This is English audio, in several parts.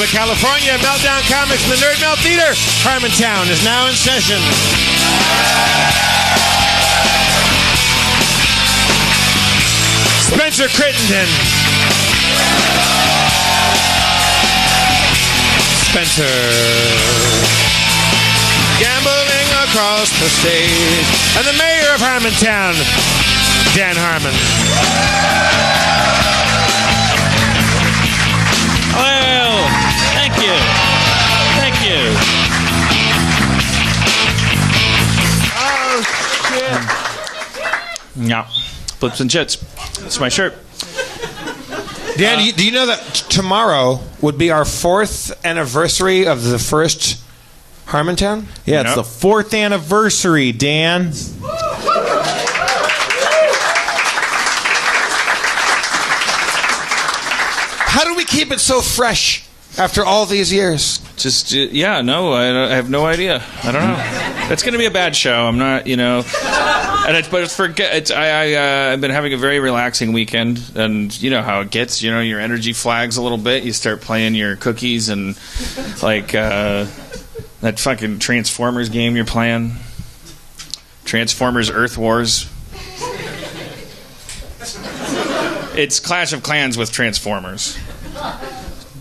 Northern California. Meltdown Comics in the Nerd Melt Theater. Harmontown is now in session. Spencer Crittenden. Spencer. Gambling across the stage. And the mayor of Harmontown, Dan Harmon. Well, thank you. Thank you. Oh, shit. Yeah. Flips and shits. It's my shirt. Dan, do you know that tomorrow would be our 4th anniversary of the first Harmontown? Yeah, it's the 4th anniversary, Dan. How do we keep it so fresh after all these years? Just, yeah, no, I have no idea. I don't know. It's going to be a bad show. I'm not, And I've been having a very relaxing weekend, and you know how it gets. Your energy flags a little bit. You start playing your cookies and like that fucking Transformers game you're playing, Transformers Earth Wars. It's Clash of Clans with Transformers.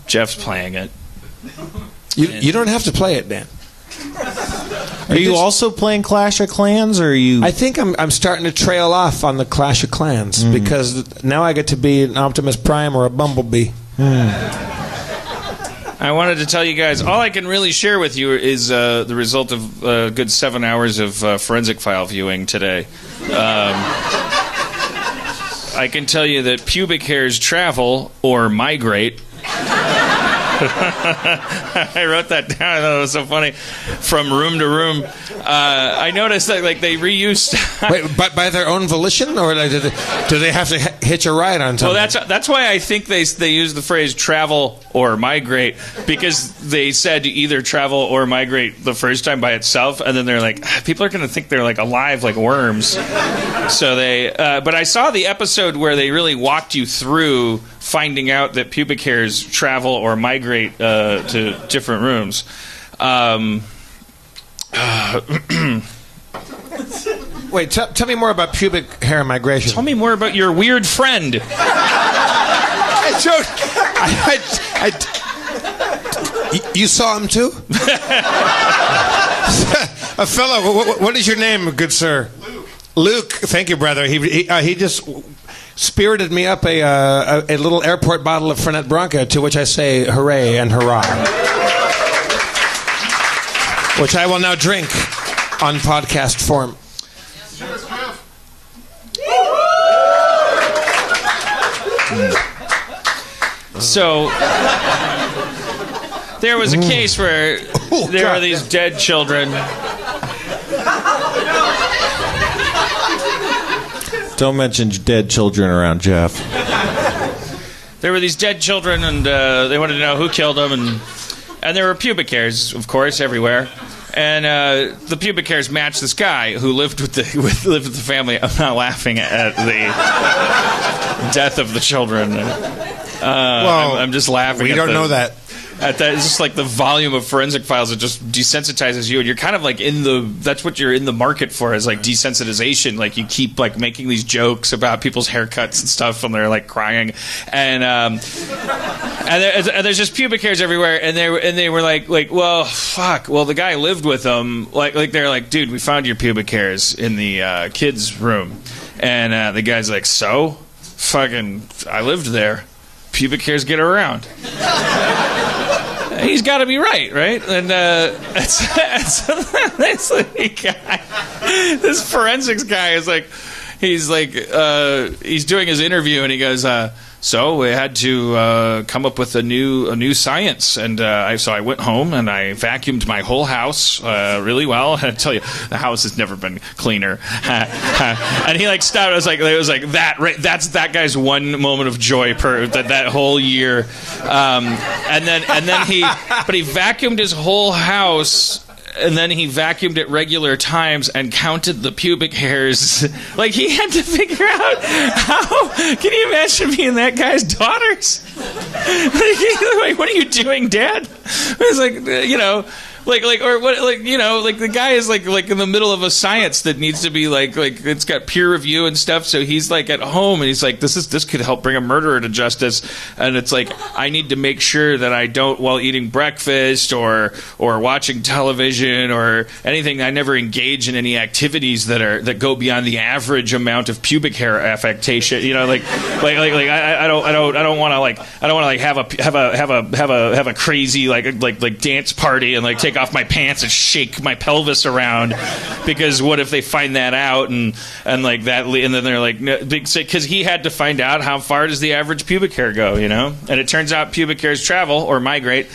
Jeff's playing it. You don't have to play it, Dan. Are you also playing Clash of Clans, or are you? I think I'm starting to trail off on the Clash of Clans because now I get to be an Optimus Prime or a Bumblebee. I wanted to tell you guys, all I can really share with you is the result of a good 7 hours of forensic file viewing today. I can tell you that pubic hairs travel or migrate. I wrote that down. I thought it was so funny. From room to room, I noticed that they reused. Wait, by their own volition, or do they have to hitch a ride on something? Well, that's why I think they use the phrase travel or migrate, because they said either travel or migrate the first time by itself, and then they're like, people are going to think they're like alive like worms. So they. But I saw the episode where they really walked you through finding out that pubic hairs travel or migrate to different rooms. Wait, tell me more about pubic hair migration. Tell me more about your weird friend. You saw him too? A fellow, what is your name, good sir? Luke. Thank you, brother. He just spirited me up a little airport bottle of Fernet Branca, to which I say hooray and hurrah, which I will now drink on podcast form. So there was a case where there are these dead children. Don't mention dead children around Jeff. There were these dead children, and they wanted to know who killed them, and there were pubic hairs, of course, everywhere. And the pubic hairs matched this guy who lived with the family. I'm not laughing at the death of the children. I'm just laughing. We don't know that. At that, it's just like the volume of forensic files that just desensitizes you, and you're kind of like that's what you're in the market for, is like desensitization. Like you keep like making these jokes about people's haircuts and stuff, and they're like crying, and there's just pubic hairs everywhere, and they were like well, fuck, well the guy lived with them, like they're like, dude, we found your pubic hairs in the kids' room, and the guy's like, so, fucking, I lived there, pubic hairs get around. He's got to be right? And this forensics guy is like, he's doing his interview, and he goes, so we had to come up with a new science, and so I went home and I vacuumed my whole house really well. I tell you, the house has never been cleaner. And he stopped. It was like that. Right, that's that guy's one moment of joy that whole year. And then he vacuumed his whole house. he vacuumed at regular times and counted the pubic hairs. Like, he had to figure out how. Can you imagine being that guy's daughters? Like, what are you doing, Dad? It's like, or what, the guy is like in the middle of a science that needs to be like it's got peer review and stuff. So he's like at home and he's like, this could help bring a murderer to justice. And it's like, I need to make sure that I don't, while eating breakfast or watching television or anything, I never engage in any activities that go beyond the average amount of pubic hair affectation. I don't want to have a crazy like dance party and like take off my pants and shake my pelvis around, because what if they find that out and like that, and then they're like, because he had to find out how far does the average pubic hair go, and it turns out pubic hairs travel or migrate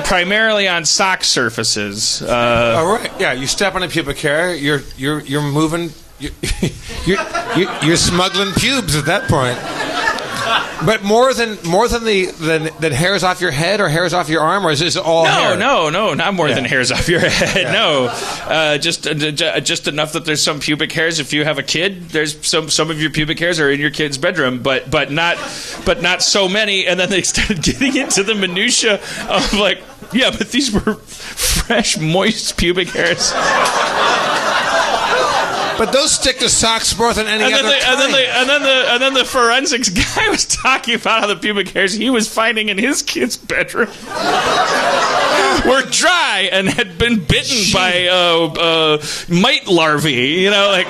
primarily on sock surfaces. Oh, right, yeah. You step on a pubic hair, you're moving, you're smuggling pubes at that point. But more than the hairs off your head or hairs off your arm, or is this all hair? No, not more than hairs off your head. Yeah. No, just enough that there's some pubic hairs. If you have a kid, there's some of your pubic hairs are in your kid's bedroom, but not so many. And then they started getting into the minutia of like, yeah, but these were fresh, moist pubic hairs. But those stick to socks more than any other kind. And then the forensics guy was talking about how the pubic hairs he was finding in his kid's bedroom were dry and had been bitten by mite larvae. But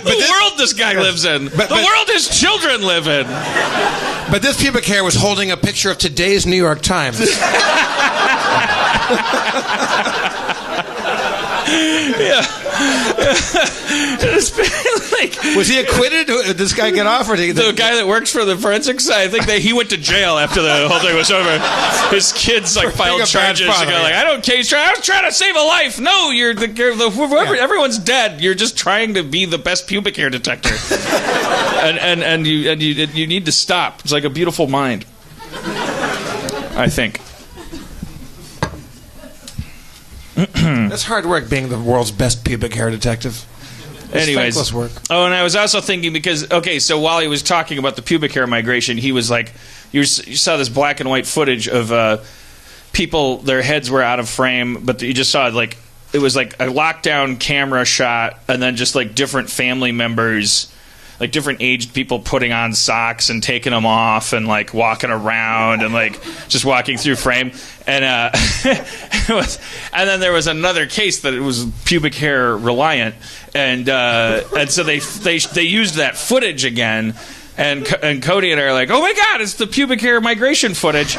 the world this guy lives in, the world his children live in. But this pubic hair was holding a picture of today's New York Times. Yeah. Was he acquitted? Did this guy get off? Or did the guy that works for the forensics? I think that he went to jail after the whole thing was over. His kids filed charges. I don't care. I was trying to save a life. No, everyone's dead. You're just trying to be the best pubic hair detector, and you need to stop. It's like a beautiful mind, I think. That's hard work being the world's best pubic hair detective. Anyways, thankless work. Oh, and I was also thinking because so while he was talking about the pubic hair migration, he was like, you saw this black and white footage of people, their heads were out of frame, but you just saw it was like a lockdown camera shot, and then just like different family members, like different aged people putting on socks and taking them off and like walking around and like just walking through frame. And and then there was another case that it was pubic hair reliant, and so they used that footage again. And Cody and I are like, oh my God, it's the pubic hair migration footage.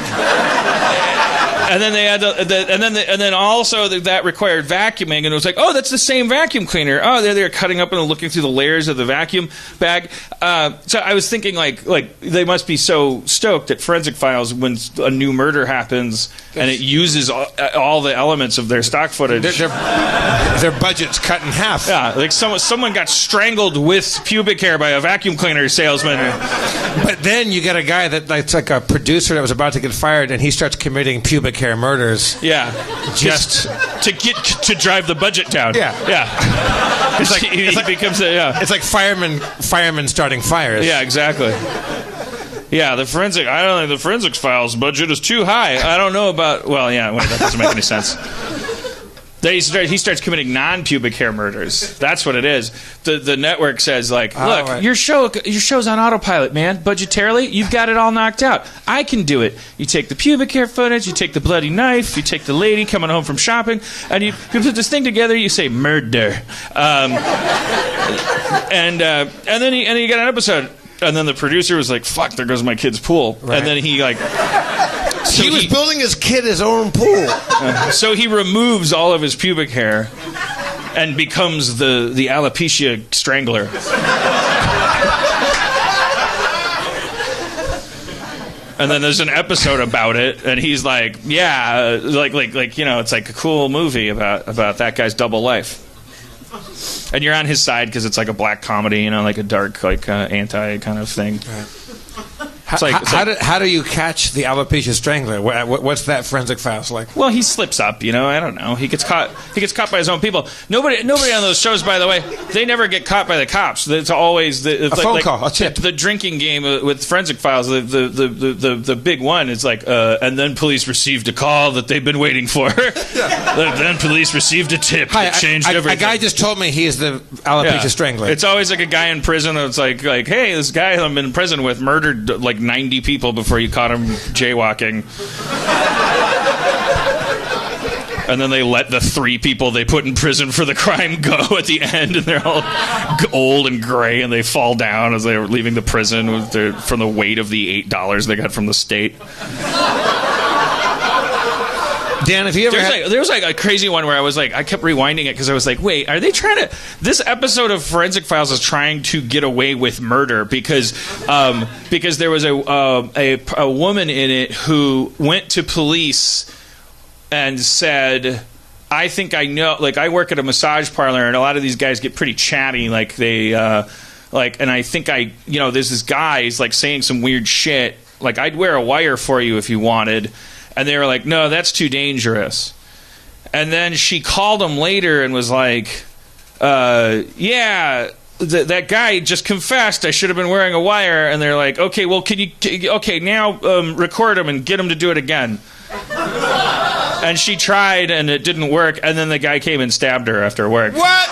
And then they had and then also that required vacuuming, and it was like, oh, that's the same vacuum cleaner. Oh, they're cutting up and looking through the layers of the vacuum bag. So I was thinking like they must be so stoked at Forensic Files when a new murder happens and it uses all the elements of their stock footage. Their budget's cut in half. Yeah, like someone got strangled with pubic hair by a vacuum cleaner salesman. But then you get a guy that's like a producer that was about to get fired, and he starts committing pubic hair murders. Yeah, just to drive the budget down. Yeah. It's like firemen starting fires. Yeah, exactly. Yeah, the Forensics Files budget is too high. I don't know about. Well, yeah, that doesn't make any sense. He starts committing non-pubic hair murders. That's what it is. The network says, look, right. your show's on autopilot, man. Budgetarily, you've got it all knocked out. I can do it. You take the pubic hair footage, you take the bloody knife, you take the lady coming home from shopping, and you put this thing together. You say murder, and then you get an episode. And then the producer was like, "Fuck, there goes my kid's pool." Right. And then he So he was building his kid his own pool. So he removes all of his pubic hair and becomes the alopecia strangler. And then there's an episode about it, and he's like, "Yeah, it's like a cool movie about that guy's double life." And you're on his side because it's like a black comedy, like a dark, anti kind of thing. Right. How do you catch the alopecia strangler? What's that forensic files like? Well, he slips up, I don't know. He gets caught by his own people. Nobody on those shows, by the way, they never get caught by the cops. It's always a phone call, a tip. The drinking game with forensic files, the big one is like, and then police received a call that they've been waiting for. Then police received a tip that changed everything. A guy just told me he is the alopecia strangler. It's always like a guy in prison that's like, hey, this guy I'm in prison with murdered like 90 people before you caught him jaywalking. And then they let the 3 people they put in prison for the crime go at the end, and they're all old and gray, and they fall down as they were leaving the prison from the weight of the $8 they got from the state. Dan, if you ever there was like a crazy one where I kept rewinding it because I was like, wait, are they trying to? This episode of Forensic Files is trying to get away with murder because there was a woman in it who went to police and said, I think I know, like, I work at a massage parlor and a lot of these guys get pretty chatty, like they and I think there's this guy, he's like saying some weird shit, like, I'd wear a wire for you if you wanted. And they were like, no, that's too dangerous. And then she called him later and was like, that guy just confessed I should have been wearing a wire. And they're like, okay, well, now record him and get him to do it again. And she tried and it didn't work. And then the guy came and stabbed her after work. What?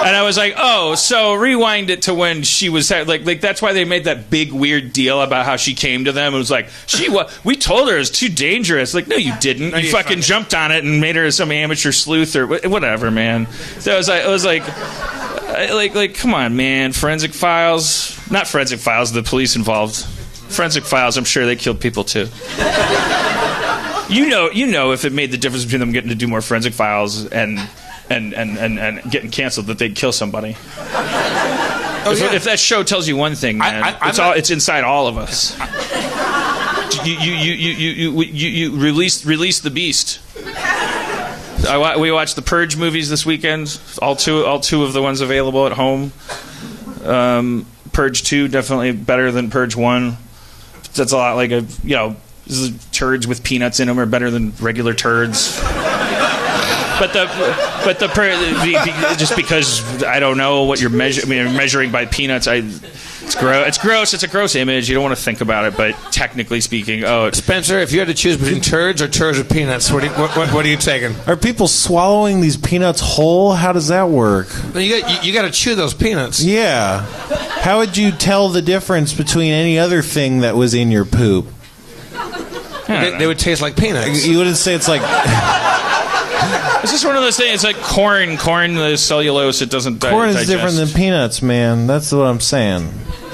And I was like, oh, so rewind it to when she was like that's why they made that big weird deal about how she came to them. It was like, we told her it was too dangerous. Like, no, you didn't. You fucking jumped on it and made her some amateur sleuth or whatever, man. So it was like, come on, man. Forensic Files, not Forensic Files, the police involved. Forensic Files, I'm sure they killed people too. You know, if it made the difference between them getting to do more Forensic Files and getting canceled, that they'd kill somebody. If that show tells you one thing, man, it's inside all of us. You release the beast. We watched the Purge movies this weekend. All two of the ones available at home. Purge 2 definitely better than Purge 1. That's a lot like turds with peanuts in them are better than regular turds. Just because I don't know what you're measuring by peanuts, it's gross. It's gross. It's a gross image. You don't want to think about it, but technically speaking, Spencer, if you had to choose between turds or turds with peanuts, what are you taking? Are people swallowing these peanuts whole? How does that work? You got to chew those peanuts. Yeah. How would you tell the difference between any other thing that was in your poop? They would taste like peanuts. You wouldn't say it's like. It's just one of those things. It's like corn. Corn, the cellulose, it doesn't digest. Corn is different than peanuts, man. That's what I'm saying.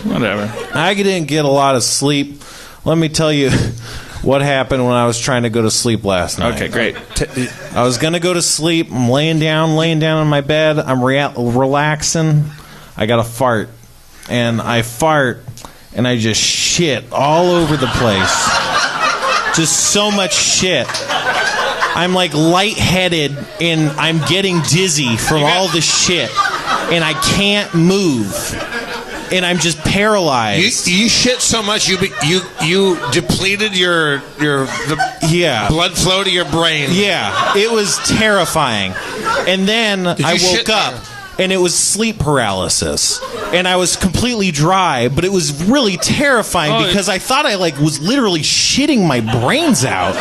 Whatever. I didn't get a lot of sleep. Let me tell you what happened when I was trying to go to sleep last night. Okay, great. I was going to go to sleep. I'm laying down in my bed. I'm relaxing. I got a fart. And I fart, and I just shit all over the place. Just so much shit. I'm like lightheaded and I'm getting dizzy from all the shit, and I can't move, and I'm just paralyzed. You shit so much you depleted the blood flow to your brain. Yeah, it was terrifying. And then I woke up. And it was sleep paralysis. And I was completely dry, but it was really terrifying because I thought I was literally shitting my brains out.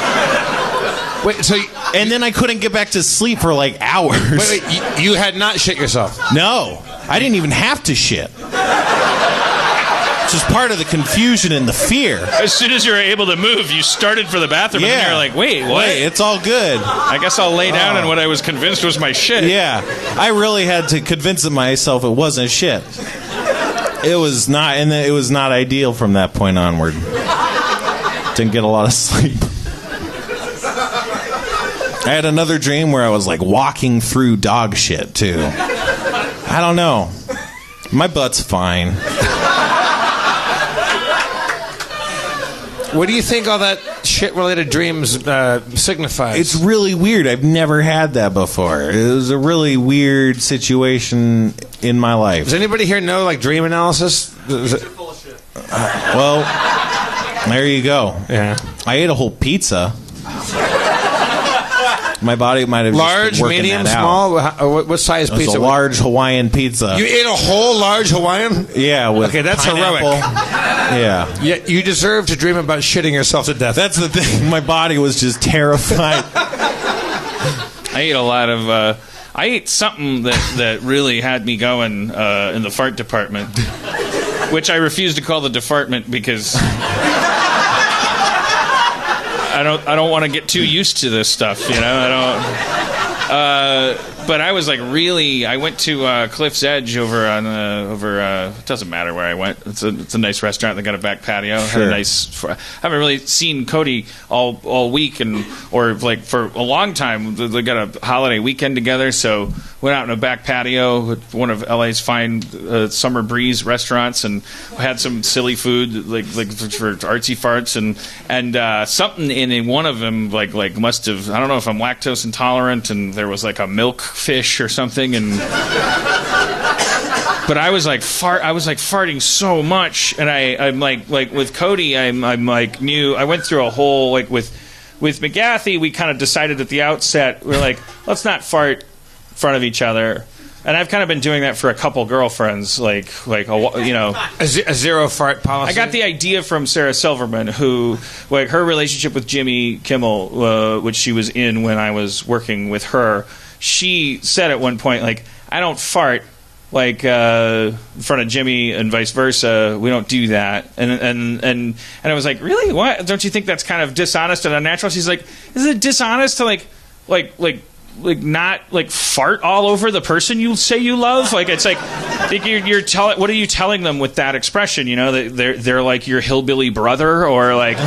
Wait, and then I couldn't get back to sleep for hours. Wait, you had not shit yourself? No, I didn't even have to shit. It's just part of the confusion and the fear. As soon as you were able to move, you started for the bathroom, and then you're like, wait, what? Wait, it's all good. I guess I'll lay down in what I was convinced was my shit. Yeah, I really had to convince myself it wasn't shit. It was not, and it was not ideal from that point onward. Didn't get a lot of sleep. I had another dream where I was walking through dog shit too. I don't know. My butt's fine. What do you think all that shit-related dreams signifies? It's really weird. I've never had that before. It was a really weird situation in my life. Does anybody here know dream analysis? Well, There you go. Yeah. I ate a whole pizza. My body might have large, just been working medium, that small. out. What size It was pizza? a large Hawaiian pizza. You ate a whole large Hawaiian? Yeah, with Okay, that's pineapple. heroic. Yeah. Yeah, you deserve to dream about shitting yourself to death. That's the thing. My body was just terrified. I ate a lot of. I ate something that really had me going in the fart department, which I refuse to call the department because I don't want to get too used to this stuff. You know, I don't. But I was like really. I went to Cliff's Edge over on it doesn't matter where I went. It's a nice restaurant. They got a back patio. Sure. Had a nice. I haven't really seen Cody all week or like for a long time. They got a holiday weekend together, so went out in a back patio with one of LA's fine summer breeze restaurants and had some silly food like for artsy farts and something in one of them like must have, I don't know if I'm lactose intolerant, and there was like a milk fish or something, and but I was like farting so much, and I'm like with Cody I'm like I went through a whole like with McGathy, we kind of decided at the outset, we're like, let's not fart in front of each other. And I've kind of been doing that for a couple girlfriends, like you know, a zero fart policy. I got the idea from Sarah Silverman, who, like, her relationship with Jimmy Kimmel, which she was in when I was working with her. She said at one point, like, I don't fart like in front of Jimmy and vice versa. We don't do that. And I was like, really? What? Don't you think that's kind of dishonest and unnatural? She's like, is it dishonest to like not like fart all over the person you say you love? Like, it's like you're telling, what are you telling them with that expression? You know, that they're like your hillbilly brother, or like,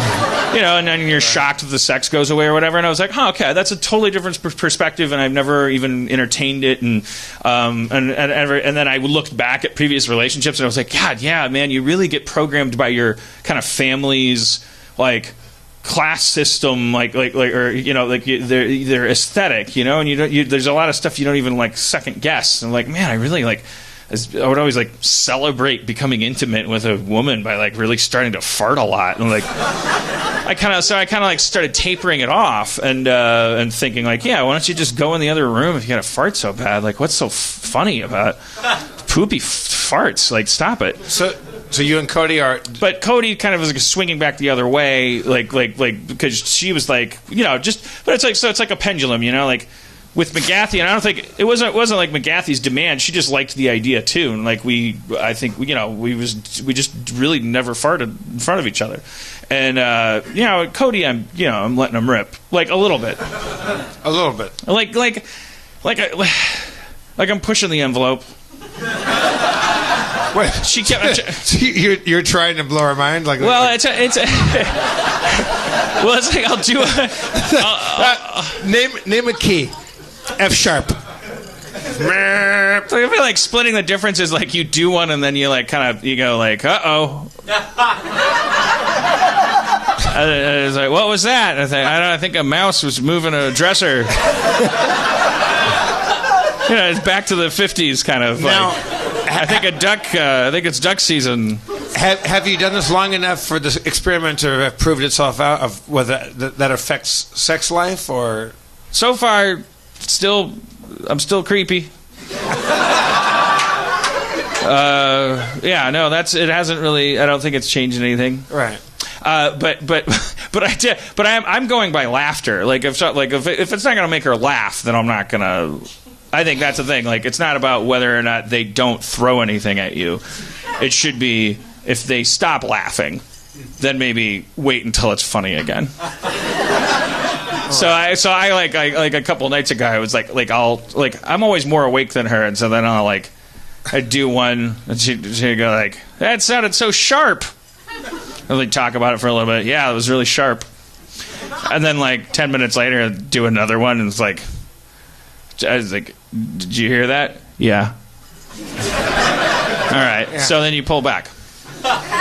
you know, and then you're shocked if the sex goes away or whatever. And I was like, okay, that's a totally different perspective, and I've never even entertained it. And then I looked back at previous relationships, and I was like, God, yeah, man, you really get programmed by your kind of family's like class system, like or you know, like their aesthetic, you know, and there's a lot of stuff you don't even like second guess. And like, man, I really like, I would always like celebrate becoming intimate with a woman by like really starting to fart a lot, and like I kind of like started tapering it off and thinking like, yeah, why don't you just go in the other room if you got to fart so bad? Like, what's so funny about poopy farts? Like, stop it. So you and Cody are... But Cody kind of was like swinging back the other way, like because she was like, you know, just... But it's like, so it's like a pendulum, you know, like with McGathy, and I don't think... It wasn't like McGathy's demand. She just liked the idea, too. And like I think, you know, we just really never farted in front of each other. And, you know, Cody, I'm letting him rip. Like, a little bit. A little bit. Like I'm pushing the envelope. Wait, she kept. You're trying to blow her mind, like. Well, like, it's well, it's like I'll do name a key. F sharp. So I feel like splitting the difference is like you do one and then you like kind of you go like uh-oh. I was like, what was that? I think a mouse was moving a dresser. You know, it's back to the 50s kind of. Now, like, I think it's duck season. Have you done this long enough for this experiment to have proved itself out of whether that affects sex life, or? So far, I'm still creepy. Yeah, no, it hasn't really. I don't think it's changed anything. Right. But I'm going by laughter. Like if it's not gonna make her laugh, then I'm not gonna. I think that's the thing. Like, it's not about whether or not they don't throw anything at you. It should be if they stop laughing, then maybe wait until it's funny again. So I like a couple nights ago, I was like I'm always more awake than her, and so then I'd do one, and she'd go like, that sounded so sharp. And we'd talk about it for a little bit. Yeah, it was really sharp. And then like 10 minutes later, I'd do another one, and it's like, I was like, did you hear that? Yeah. All right. Yeah. So then you pull back.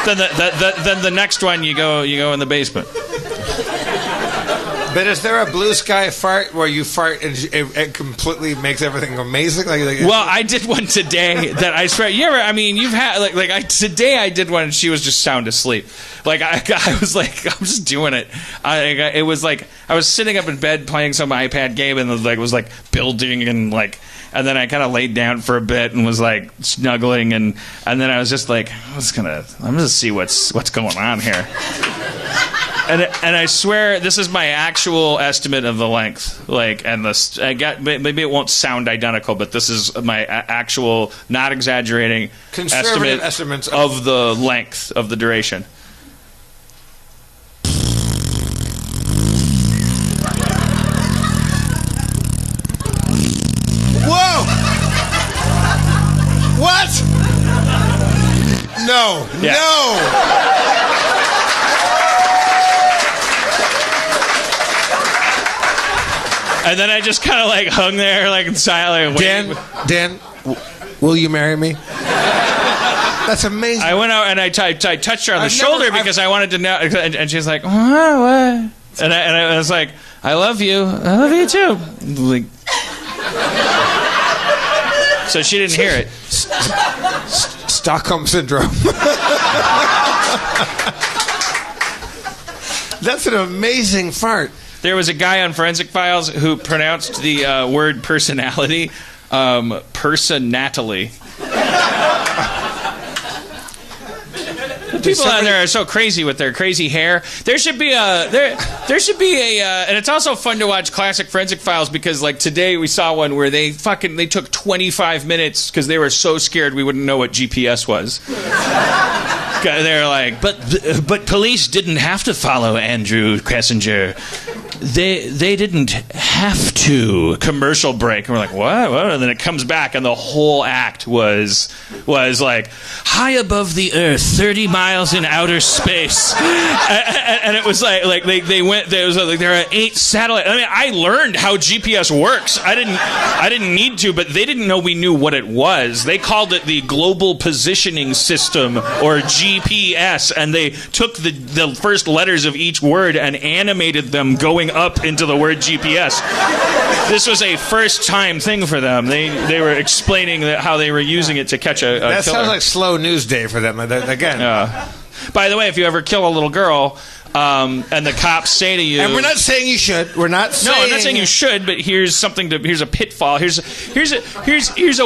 Then the next one you go in the basement. But is there a blue sky fart where you fart and it completely makes everything amazing? Well, I did one today that I swear. You've had today I did one and she was just sound asleep. Like I was like, I'm just doing it. It was like I was sitting up in bed playing some iPad game and was like building and then I kind of laid down for a bit and was like snuggling and then I was just like, I'm gonna see what's going on here. And I swear this is my actual estimate of the length. Maybe it won't sound identical, but this is my actual, not exaggerating, conservative estimates of the length of the duration. Whoa! What? No. Yeah. No. And then I just kind of hung there in silence. Dan, will you marry me? That's amazing. I went out and I touched her on the shoulder because I wanted to know. And she's like, what? And I was like, I love you. I love you too. So she didn't hear it. Stockholm Syndrome. That's an amazing fart. There was a guy on Forensic Files who pronounced the word personality personatally. People out there are so crazy with their crazy hair. There should be a and it's also fun to watch classic Forensic Files because today we saw one where they took 25 minutes because they were so scared we wouldn't know what GPS was. They're like, but police didn't have to follow Andrew Kessinger. They didn't have to. Commercial break. And we're like, what? And then it comes back, and the whole act was like high above the earth, 30 miles in outer space, and it was like they went. There was there are 8 satellites. I mean, I learned how GPS works. I didn't need to, but they didn't know we knew what it was. They called it the Global Positioning System or GPS, and they took the first letters of each word and animated them going up into the word GPS. This was a first-time thing for them. They were explaining how they were using it to catch a that killer. Sounds like slow news day for them. Again. By the way, if you ever kill a little girl, and the cops say to you, and we're not saying you should. We're not saying. No, I'm not saying you should. But here's a pitfall. Here's a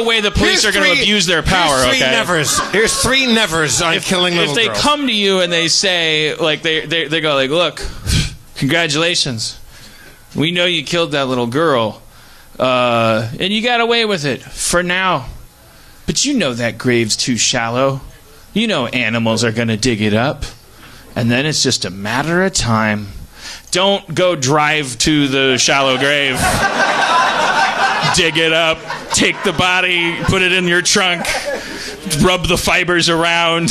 way the police are going to abuse their power. Here's 3 nevers. Here's 3 nevers on killing little girls. If they come to you and they say they go look, congratulations, we know you killed that little girl, and you got away with it for now. But you know that grave's too shallow. You know animals are going to dig it up. And then it's just a matter of time. Don't go drive to the shallow grave. Dig it up. Take the body. Put it in your trunk. Rub the fibers around.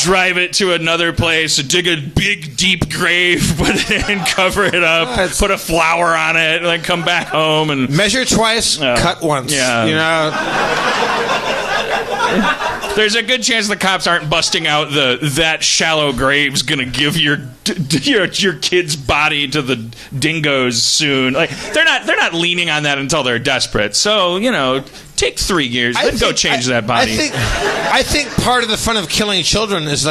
Drive it to another place. Dig a big, deep grave. Put it in. Cover it up. Put a flower on it. And then come back home and measure twice. Cut once. Yeah. You know. There's a good chance the cops aren't busting out that shallow grave's gonna give your kid's body to the dingoes soon. They're not leaning on that until they're desperate. So take 3 years, then go change that body. I think part of the fun of killing children is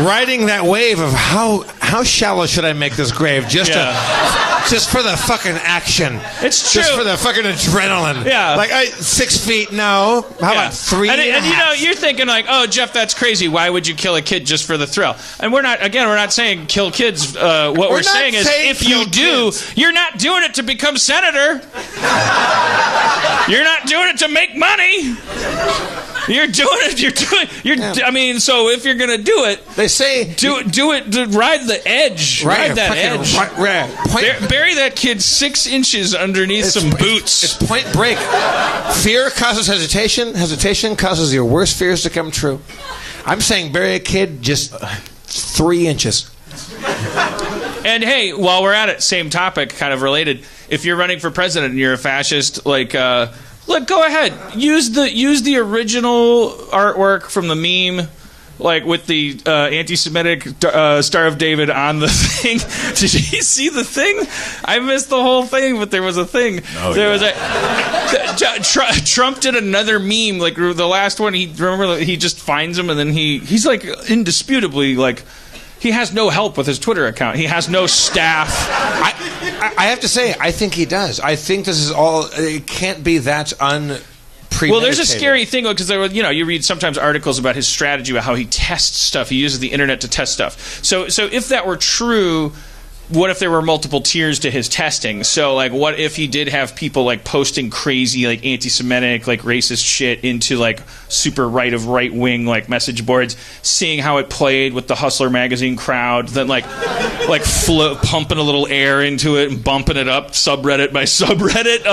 riding that wave of how shallow should I make this grave just for the fucking action. It's true. Just for the fucking adrenaline. Yeah. 6 feet, no. How about 3 and a half? You're thinking oh, Jeff, that's crazy. Why would you kill a kid just for the thrill? And we're not saying kill kids. What we're saying is if you do, you're not doing it to become senator. You're not doing it to make money. You're doing it. I mean, so if you're gonna do it, they say do it to ride the edge. Ride that edge. Bury that kid 6 inches underneath some boots. It's Point Break. Fear causes hesitation. Hesitation causes your worst fears to come true. I'm saying bury a kid just 3 inches. And hey, while we're at it, same topic, kind of related. If you're running for president and you're a fascist, look, go ahead. Use the original artwork from the meme. like with the anti-Semitic Star of David on the thing. Did you see the thing? I missed the whole thing, but there was a thing. Trump did another meme, like the last one. He just finds him, and then he's like indisputably like. He has no help with his Twitter account. He has no staff. I have to say, I think he does. I think this is all. It can't be that unpremeditated. Well, there's a scary thing because you read sometimes articles about his strategy about how he tests stuff. He uses the internet to test stuff. So if that were true. What if there were multiple tiers to his testing? So, like, what if he did have people, like, posting crazy, like, anti-Semitic, like, racist shit into, like, super right-wing, like, message boards, seeing how it played with the Hustler magazine crowd, then, like pumping a little air into it and bumping it up subreddit by subreddit,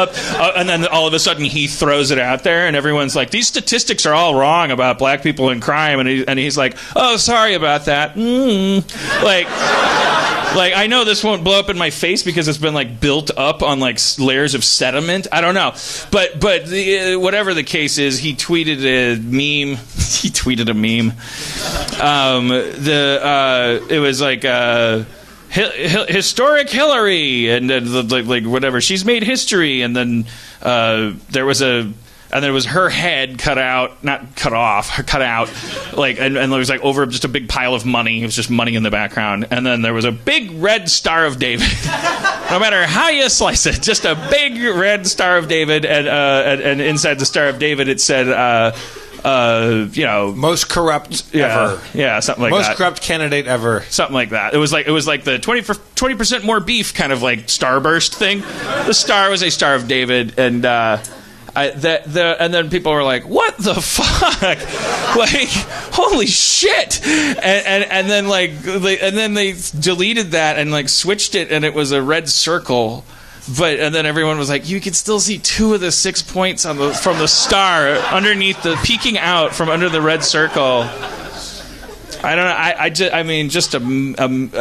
and then all of a sudden he throws it out there, and everyone's like, these statistics are all wrong about black people in crime, and he's like, oh, sorry about that. Like, I know this won't blow up in my face because it's been like built up on like layers of sediment. I don't know, but whatever the case is, he tweeted a meme. It was like historic Hillary, and then like whatever. She's made history, and then there was her head cut out, not cut off, cut out, like, and there was like over just a big pile of money. It was just money in the background, and then there was a big red Star of David. No matter how you slice it, just a big red Star of David, and inside the Star of David it said, most corrupt ever. Yeah, something like that. Most corrupt candidate ever. Something like that. It was like the 20% more beef kind of like starburst thing. The star was a Star of David, and. And then people were like, "What the fuck? Like, holy shit!" And then they deleted that and like switched it, and it was a red circle. And then everyone was like, "You can still see 2 of the 6 points from the star underneath peeking out from under the red circle." I don't know.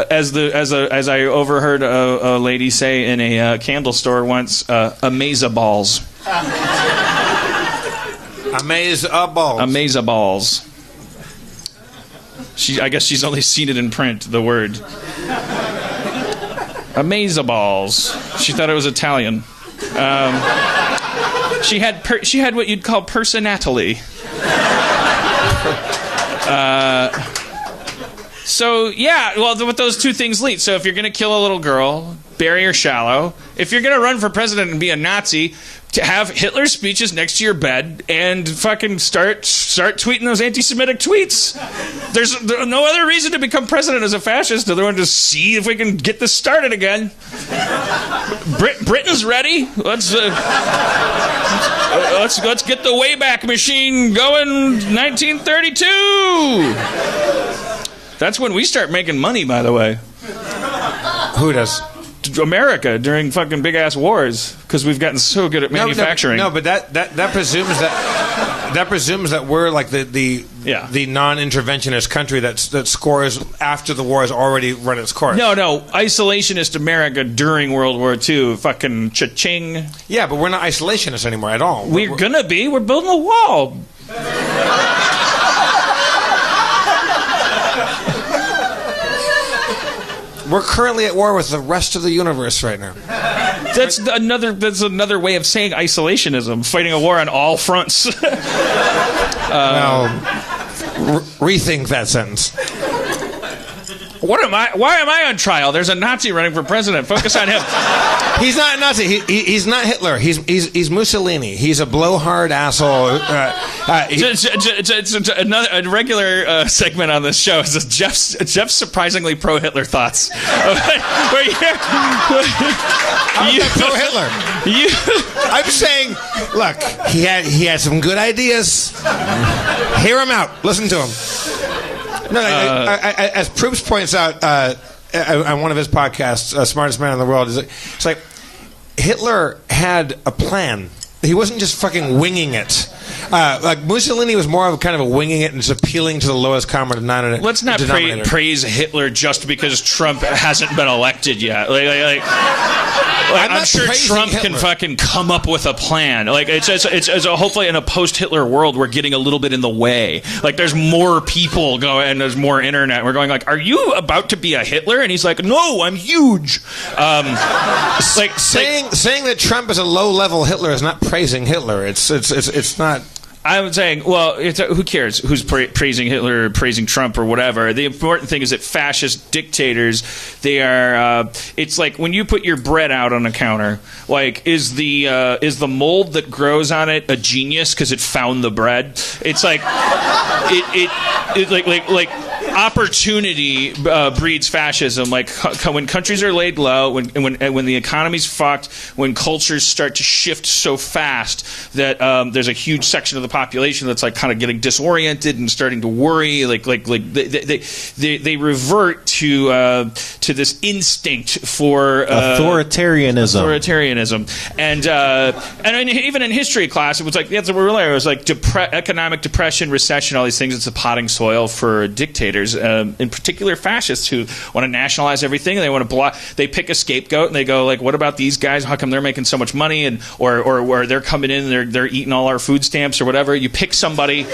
As I overheard a lady say in a candle store once, amaze-a-balls. Amaze-a-balls. Amaze-a-balls. I guess she's only seen it in print, the word. Amaze-a-balls. She thought it was Italian. She had what you'd call personality. So, yeah, well, what those 2 things lead. So if you're going to kill a little girl, bury her shallow. If you're going to run for president and be a Nazi, to have Hitler's speeches next to your bed and fucking start tweeting those anti-Semitic tweets. There's no other reason to become president as a fascist other than to see if we can get this started again. Britain's ready. Let's get the Wayback Machine going. 1932. That's when we start making money, by the way. Who does? America during fucking big ass wars because we've gotten so good at manufacturing. No, but that presumes that we're like the non-interventionist country that scores after the war has already run its course. No, isolationist America during World War II, fucking cha-ching. Yeah, but we're not isolationists anymore at all. We're gonna be. We're building a wall. We're currently at war with the rest of the universe right now. That's another way of saying isolationism, fighting a war on all fronts. Rethink that sentence. Why am I on trial? There's a Nazi running for president. Focus on him. He's not a Nazi. He's not Hitler. He's Mussolini. He's a blowhard asshole. A regular segment on this show is Jeff's surprisingly pro-Hitler thoughts. Pro-Hitler. I'm saying, look, he had some good ideas. Hear him out. Listen to him. No, as Proops points out on one of his podcasts, Smartest Man in the World, it's like Hitler had a plan. He wasn't just fucking winging it. Like Mussolini was more of kind of a winging it and just appealing to the lowest common denominator. Let's not praise Hitler just because Trump hasn't been elected yet. I'm sure Trump can fucking come up with a plan. Like it's hopefully in a post-Hitler world we're getting a little bit in the way. Like there's more people going and there's more internet. We're going like, are you about to be a Hitler? And he's like, no, I'm huge. Saying that Trump is a low-level Hitler is not praising Hitler. It's not. I'm saying, well, who cares who's praising Hitler or praising Trump or whatever? The important thing is that fascist dictators, they are. It's like when you put your bread out on a counter. Like, is the mold that grows on it a genius because it found the bread? It's like like opportunity breeds fascism. Like when countries are laid low, when the economy's fucked, when cultures start to shift so fast that there's a huge section of the population that's like kind of getting disoriented and starting to worry. Like they revert to this instinct for authoritarianism. And even in history class, it was like that's what we were learning. It was like economic depression, recession, all these things. It's a potting soil for dictators, in particular fascists who want to nationalize everything. And they want to they pick a scapegoat and they go like, what about these guys? How come they're making so much money? And or they're coming in and they're eating all our food stamps or whatever. You pick somebody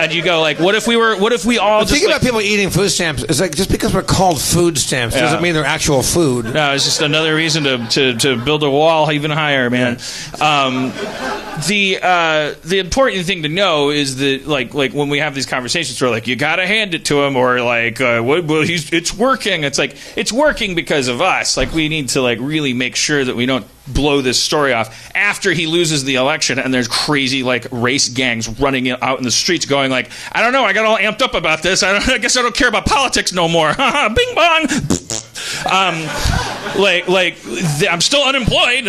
and you go like, what if we all just think about people eating food stamps? It's like just because we're called food stamps doesn't mean they're actual food. No, it's just another reason to build a wall even higher, man. The important thing to know is that like when we have these conversations, we're like, you gotta hand it to him, or like, it's working. It's like it's working because of us. Like we need to like really make sure that we don't blow this story off after he loses the election and there's crazy like race gangs running out in the streets going like, I don't know, I got all amped up about this. I guess I don't care about politics no more. Bing bong. I'm still unemployed.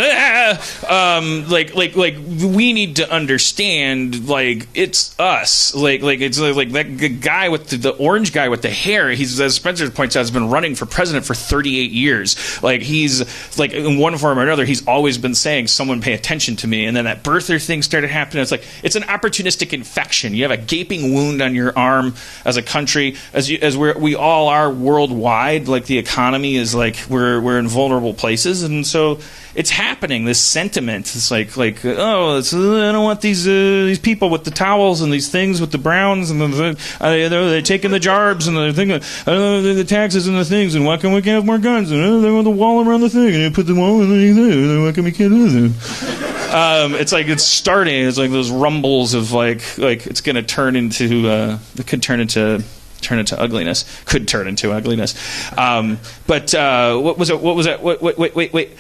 We need to understand like it's us. Like it's like that guy with the orange guy with the hair. He's, as Spencer points out, has been running for president for 38 years. Like he's like in one form or another, he's always been saying, someone pay attention to me. And then that birther thing started happening. It's like it's an opportunistic infection. You have a gaping wound on your arm as a country, as we all are worldwide. Like the economy is like we're in vulnerable places, and so it's happening. This sentiment, it's like I don't want these people with the towels and these things with the browns and they're taking the jarbs and they're thinking the taxes and the things, and why can't we have more guns? And they want the wall around the thing and they put the wall underneath it. Why can't we can't do that? It's like it's starting. It's like those rumbles of like it's going to turn into it could turn into ugliness. Could turn into ugliness. But what was it? Wait.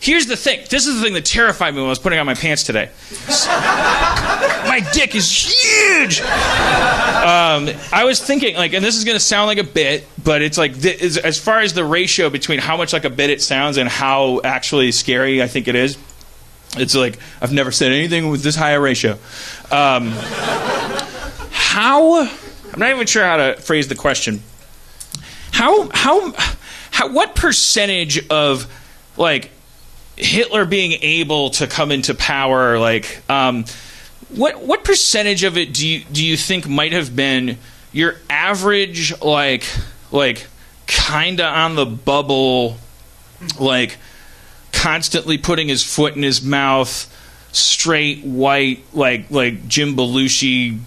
Here's the thing. This is the thing that terrified me when I was putting on my pants today. My dick is huge. I was thinking, like, and this is going to sound like a bit, but it's like, as far as the ratio between how much like a bit it sounds and how actually scary I think it is, it's like, I've never said anything with this high a ratio. I'm not even sure how to phrase the question. What percentage of like Hitler being able to come into power, like what percentage of it do you think might have been your average like kinda on the bubble, like constantly putting his foot in his mouth, straight white like Jim Belushi,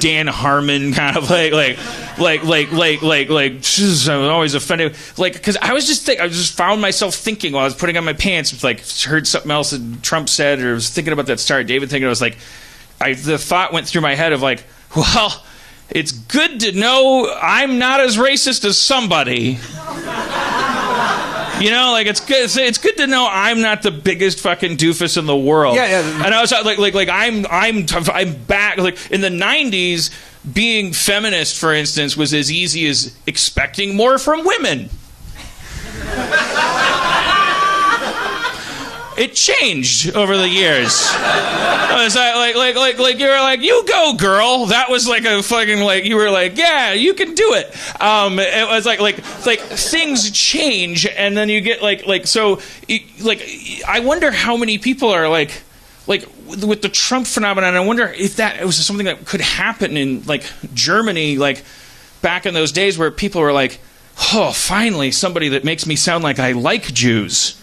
Dan Harmon kind of like I'm always offended, like, because I just found myself thinking while I was putting on my pants, like heard something else that Trump said, or was thinking about that Star David thing, and I was like, the thought went through my head of like, well, it's good to know I'm not as racist as somebody. You know, like it's good to know I'm not the biggest fucking doofus in the world. Yeah. And I was like I'm back. Like in the 90s, being feminist, for instance, was as easy as expecting more from women. It changed over the years. Was like you were like, you go, girl. That was like a fucking like, you were like, yeah, you can do it. It was like things change, and then you get I wonder how many people are like with the Trump phenomenon. I wonder if that was something that could happen in like Germany, like back in those days where people were like, oh, finally somebody that makes me sound like I like Jews.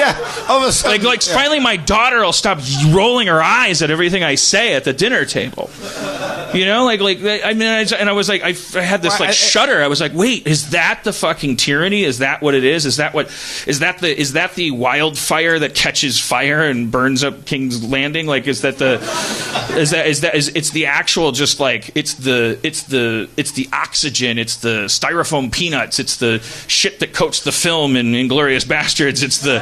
Yeah, all of a sudden, Finally my daughter will stop rolling her eyes at everything I say at the dinner table. You know, I was like, I had this shudder. I was like, wait, is that the fucking tyranny? Is that what it is? Is that the wildfire that catches fire and burns up King's Landing? Like, it's the actual, just like, it's the oxygen, it's the styrofoam peanuts, it's the shit that coats the film in Inglourious Bastards. It's the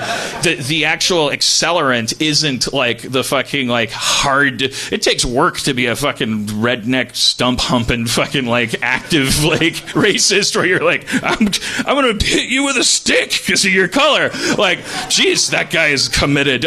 actual accelerant isn't like the fucking like hard. It takes work to be a fucking redneck stump humping fucking like active like racist where you're like, I'm gonna hit you with a stick because of your color. Like, geez, that guy is committed.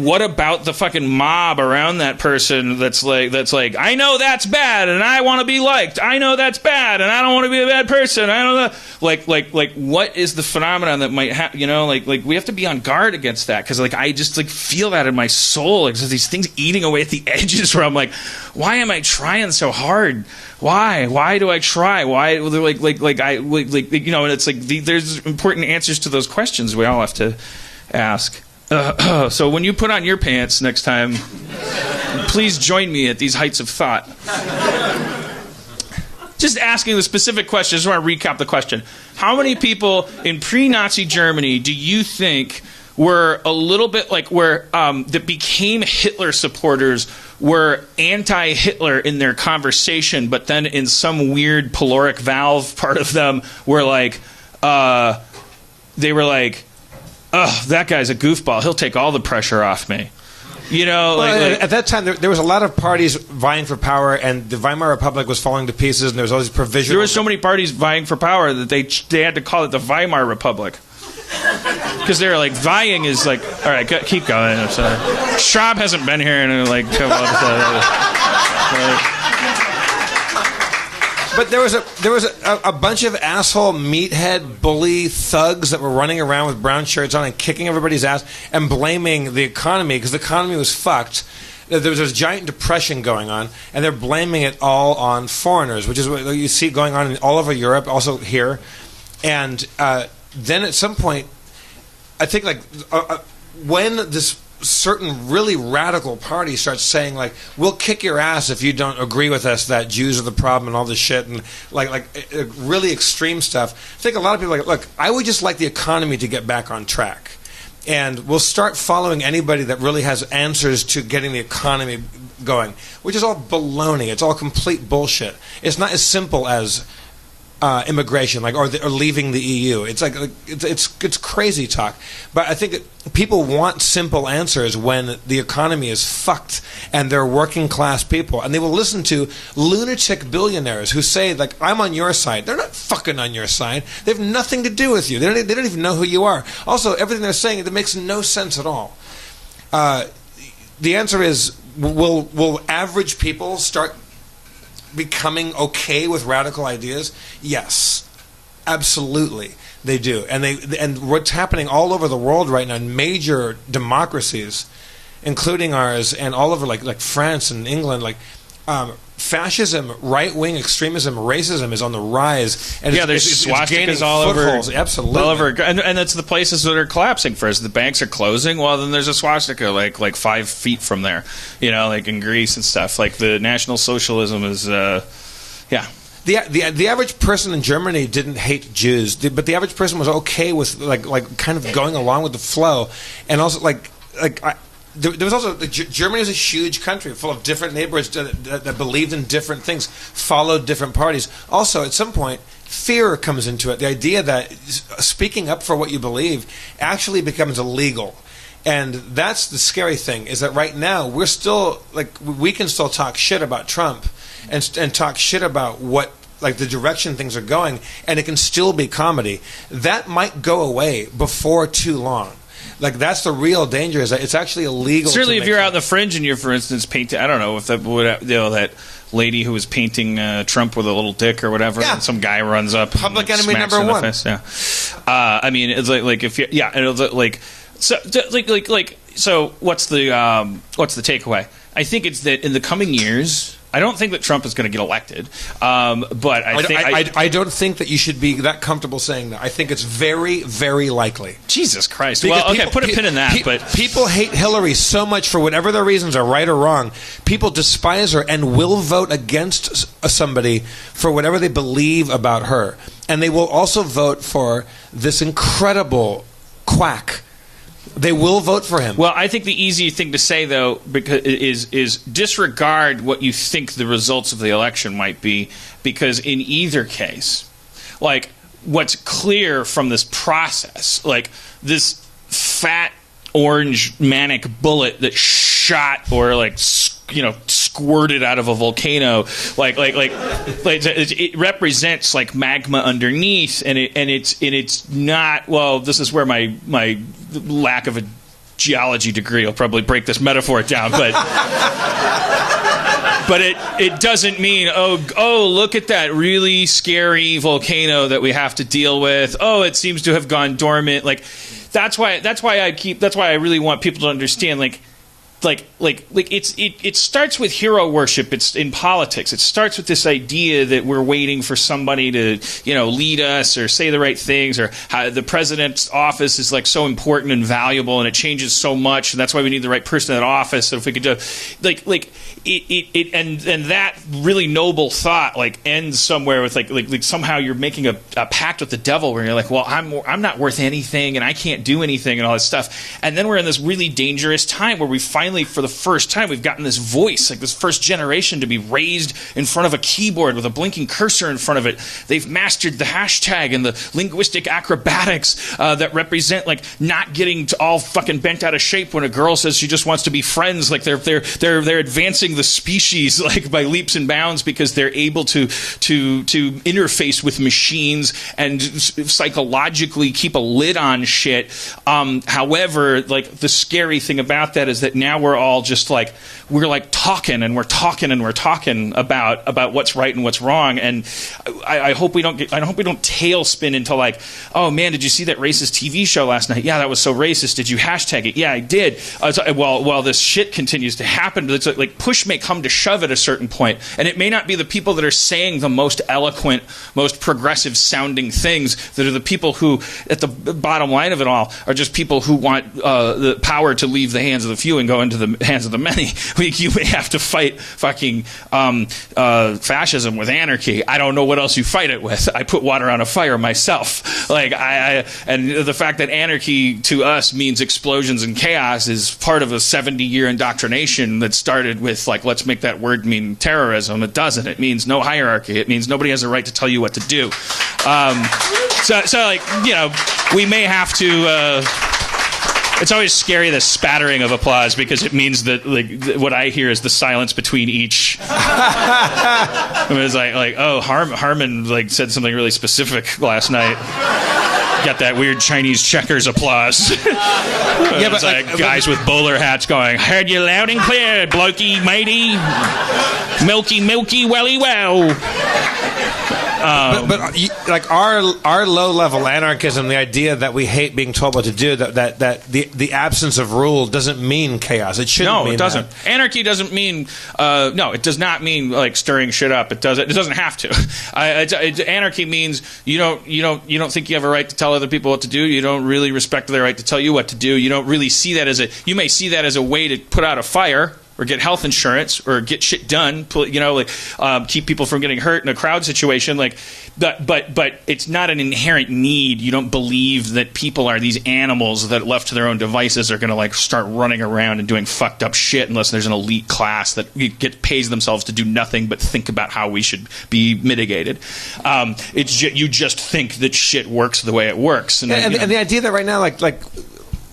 What about the fucking mob around that person that's like I know that's bad and I want to be liked. I know that's bad and I don't want to be a bad person. I don't know. Like what is the phenomenon that might happen? You know, like we have to be on guard against that, because like I just like feel that in my soul. Like there's these things eating away at the edges where I'm like, why am I trying so hard? Why do I try? Why you know? And it's like there's important answers to those questions we all have to ask. So when you put on your pants next time, please join me at these heights of thought. Just asking the specific question. I just want to recap the question. How many people in pre-Nazi Germany do you think were a little bit like that became Hitler supporters, were anti-Hitler in their conversation, but then in some weird caloric valve part of them were like, they were like, oh, that guy's a goofball. He'll take all the pressure off me. You know, at that time, there was a lot of parties vying for power, and the Weimar Republic was falling to pieces, and there was all these provisional... There were so many parties vying for power that they had to call it the Weimar Republic. Because they were like, vying is like... All right, keep going. I'm sorry. Schwab hasn't been here in like... But there was a bunch of asshole meathead bully thugs that were running around with brown shirts on and kicking everybody's ass and blaming the economy, because the economy was fucked. There was this giant depression going on, and they're blaming it all on foreigners, which is what you see going on all over Europe, also here. And then at some point, I think like when this certain really radical party starts saying like, we'll kick your ass if you don't agree with us that Jews are the problem and all this shit, and like really extreme stuff, I think a lot of people are like, look, I would just like the economy to get back on track, and we'll start following anybody that really has answers to getting the economy going, which is all baloney. It's all complete bullshit. It's not as simple as immigration, like or leaving the EU. It's like it's crazy talk. But I think that people want simple answers when the economy is fucked and they're working class people, and they will listen to lunatic billionaires who say like, I'm on your side. They're not fucking on your side. They have nothing to do with you. They don't even know who you are. Also, everything they're saying, it makes no sense at all. The answer is, will average people start becoming okay with radical ideas? Yes, absolutely, they do. And what's happening all over the world right now in major democracies, including ours, and all over like France and England, like fascism, right-wing extremism, racism is on the rise. And there's swastikas all over. Absolutely, all over, and that's the places that are collapsing first. The banks are closing. Well, then there's a swastika like 5 feet from there. You know, like in Greece and stuff. Like the National Socialism is, The average person in Germany didn't hate Jews, but the average person was okay with like kind of going along with the flow, and also there was also Germany was a huge country full of different neighborhoods that believed in different things, followed different parties. Also, at some point, fear comes into it. The idea that speaking up for what you believe actually becomes illegal. And that's the scary thing, is that right now we're still we can still talk shit about Trump and talk shit about what like the direction things are going, and it can still be comedy. That might go away before too long. Like that's the real danger, is that it's actually illegal. Certainly, if you're out in the fringe and you're, for instance, painting, I don't know if that would, that lady who was painting Trump with a little dick or whatever, and some guy runs up, public enemy number one. I mean, it's like if you, so what's the takeaway? I think it's that in the coming years, I don't think that Trump is going to get elected, but I don't think that you should be that comfortable saying that. I think it's very, very likely. Jesus Christ. Because well, okay, put a pin in that. But people hate Hillary so much for whatever their reasons are, right or wrong. People despise her and will vote against somebody for whatever they believe about her. And they will also vote for this incredible quack. They will vote for him. Well, I think the easy thing to say, though, because is disregard what you think the results of the election might be, because in either case, like, what's clear from this process, like this fat orange manic bullet that shot or squirted out of a volcano, it represents like magma underneath, and it's not. Well, this is where my lack of a geology degree will probably break this metaphor down, but it doesn't mean oh look at that really scary volcano that we have to deal with. Oh, it seems to have gone dormant. Like that's why I really want people to understand it starts with hero worship. It's in politics. It starts with this idea that we're waiting for somebody to, lead us or say the right things, or how the president's office is like so important and valuable, and it changes so much, and that's why we need the right person in that office. So if we could do and that really noble thought ends somewhere with like somehow you're making a pact with the devil where you're like, well, I'm not worth anything and I can't do anything and all this stuff. And then we're in this really dangerous time where we finally, for the first time, we've gotten this voice, like this first generation, to be raised in front of a keyboard with a blinking cursor in front of it. They've mastered the hashtag and the linguistic acrobatics that represent not getting all fucking bent out of shape when a girl says she just wants to be friends. Like they're advancing the species by leaps and bounds because they're able to interface with machines and psychologically keep a lid on shit. However, the scary thing about that is that now we're all just we're talking and we're talking and we're talking about what's right and what's wrong. And I hope we don't tailspin into oh man, did you see that racist TV show last night? Yeah, that was so racist. Did you hashtag it? Yeah, I did. While this shit continues to happen, it's push may come to shove at a certain point, and it may not be the people that are saying the most eloquent, most progressive sounding things that are the people who, at the bottom line of it all, are just people who want the power to leave the hands of the few and go into the hands of the many. You may have to fight fucking fascism with anarchy. I don't know what else you fight it with. I put water on a fire myself. And the fact that anarchy to us means explosions and chaos is part of a 70-year indoctrination that started with let's make that word mean terrorism. It doesn't. It means no hierarchy. It means nobody has a right to tell you what to do. We may have to. It's always scary, the spattering of applause, because it means that what I hear is the silence between each. It was Harmon said something really specific last night. Got that weird Chinese checkers applause. Yeah, but guys with bowler hats going, "Heard you loud and clear, blokey matey, milky welly well." Our low level anarchism, the idea that we hate being told what to do, that the absence of rule doesn't mean chaos. It shouldn't. No, it doesn't. That. Anarchy doesn't mean no. It does not mean stirring shit up. It doesn't. It doesn't have to. Anarchy means you don't think you have a right to tell other people what to do. You don't really respect their right to tell you what to do. You don't really see that as you may see that as a way to put out a fire, or get health insurance, or get shit done, keep people from getting hurt in a crowd situation, but it's not an inherent need. You don't believe that people are these animals that, left to their own devices, are going to start running around and doing fucked up shit unless there's an elite class that pays themselves to do nothing but think about how we should be mitigated. You just think that shit works the way it works, and the idea that right now,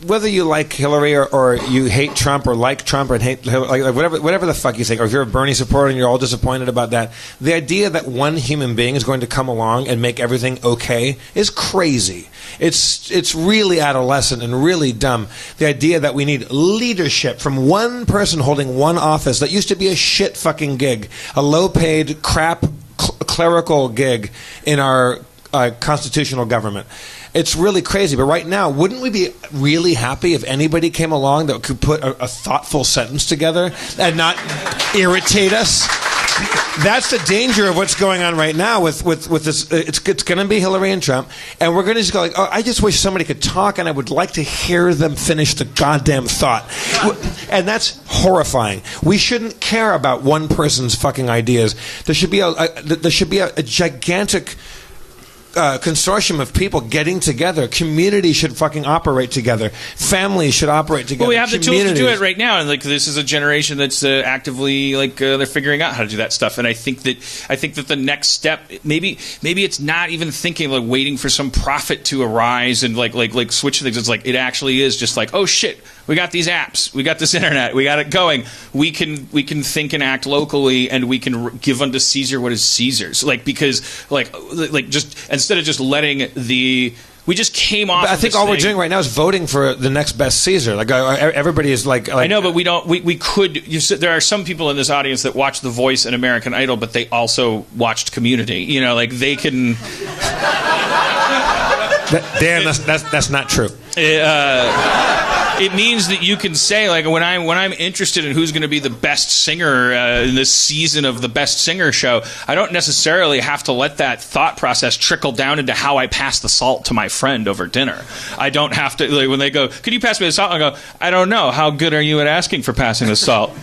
whether you like Hillary or you hate Trump or like Trump or hate Hillary, whatever the fuck you think, or if you're a Bernie supporter and you're all disappointed about that, the idea that one human being is going to come along and make everything okay is crazy. It's really adolescent and really dumb. The idea that we need leadership from one person holding one office that used to be a shit fucking gig, a low-paid crap clerical gig in our constitutional government. It's really crazy. But right now, wouldn't we be really happy if anybody came along that could put a thoughtful sentence together and not irritate us? That's the danger of what's going on right now with this. It's going to be Hillary and Trump, and we're going to just go like, oh, I just wish somebody could talk, and I would like to hear them finish the goddamn thought. And that's horrifying. We shouldn't care about one person's fucking ideas. There should be a gigantic consortium of people getting together. Communities should fucking operate together. Families should operate together. Well, we have the tools to do it right now, and like this is a generation that's actively they're figuring out how to do that stuff. And I think that the next step, maybe it's not even thinking like waiting for some prophet to arise and like switch things. It's like it actually is just like, oh shit, we got these apps, we got this internet, we got it going. We can think and act locally, and we can give unto Caesar what is Caesar's. Because just instead of just letting we just came off. But I think all we're doing right now is voting for the next best Caesar. Everybody is like I know, but we don't. We could. There are some people in this audience that watch The Voice and American Idol, but they also watched Community. They can. Dan, that's not true. It means that you can say, like, when I'm interested in who's going to be the best singer in this season of the Best Singer show, I don't necessarily have to let that thought process trickle down into how I pass the salt to my friend over dinner. I don't have to, when they go, could you pass me the salt? I go, I don't know. How good are you at asking for passing the salt?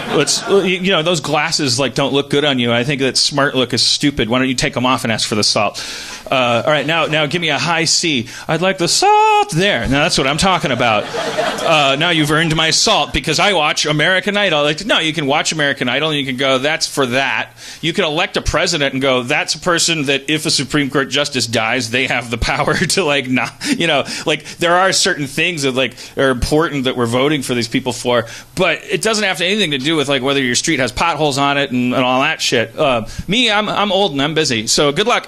Those glasses don't look good on you. I think that smart look is stupid. Why don't you take them off and ask for the salt? All right, now give me a high C. I'd like the salt there. Now that's what I'm talking about. Now you've earned my salt because I watch American Idol. No, you can watch American Idol and you can go, that's for that. You can elect a president and go, that's a person that if a Supreme Court justice dies, they have the power to there are certain things that are important that we're voting for these people for, but it doesn't have anything to do with whether your street has potholes on it and all that shit. I'm old and I'm busy, so good luck.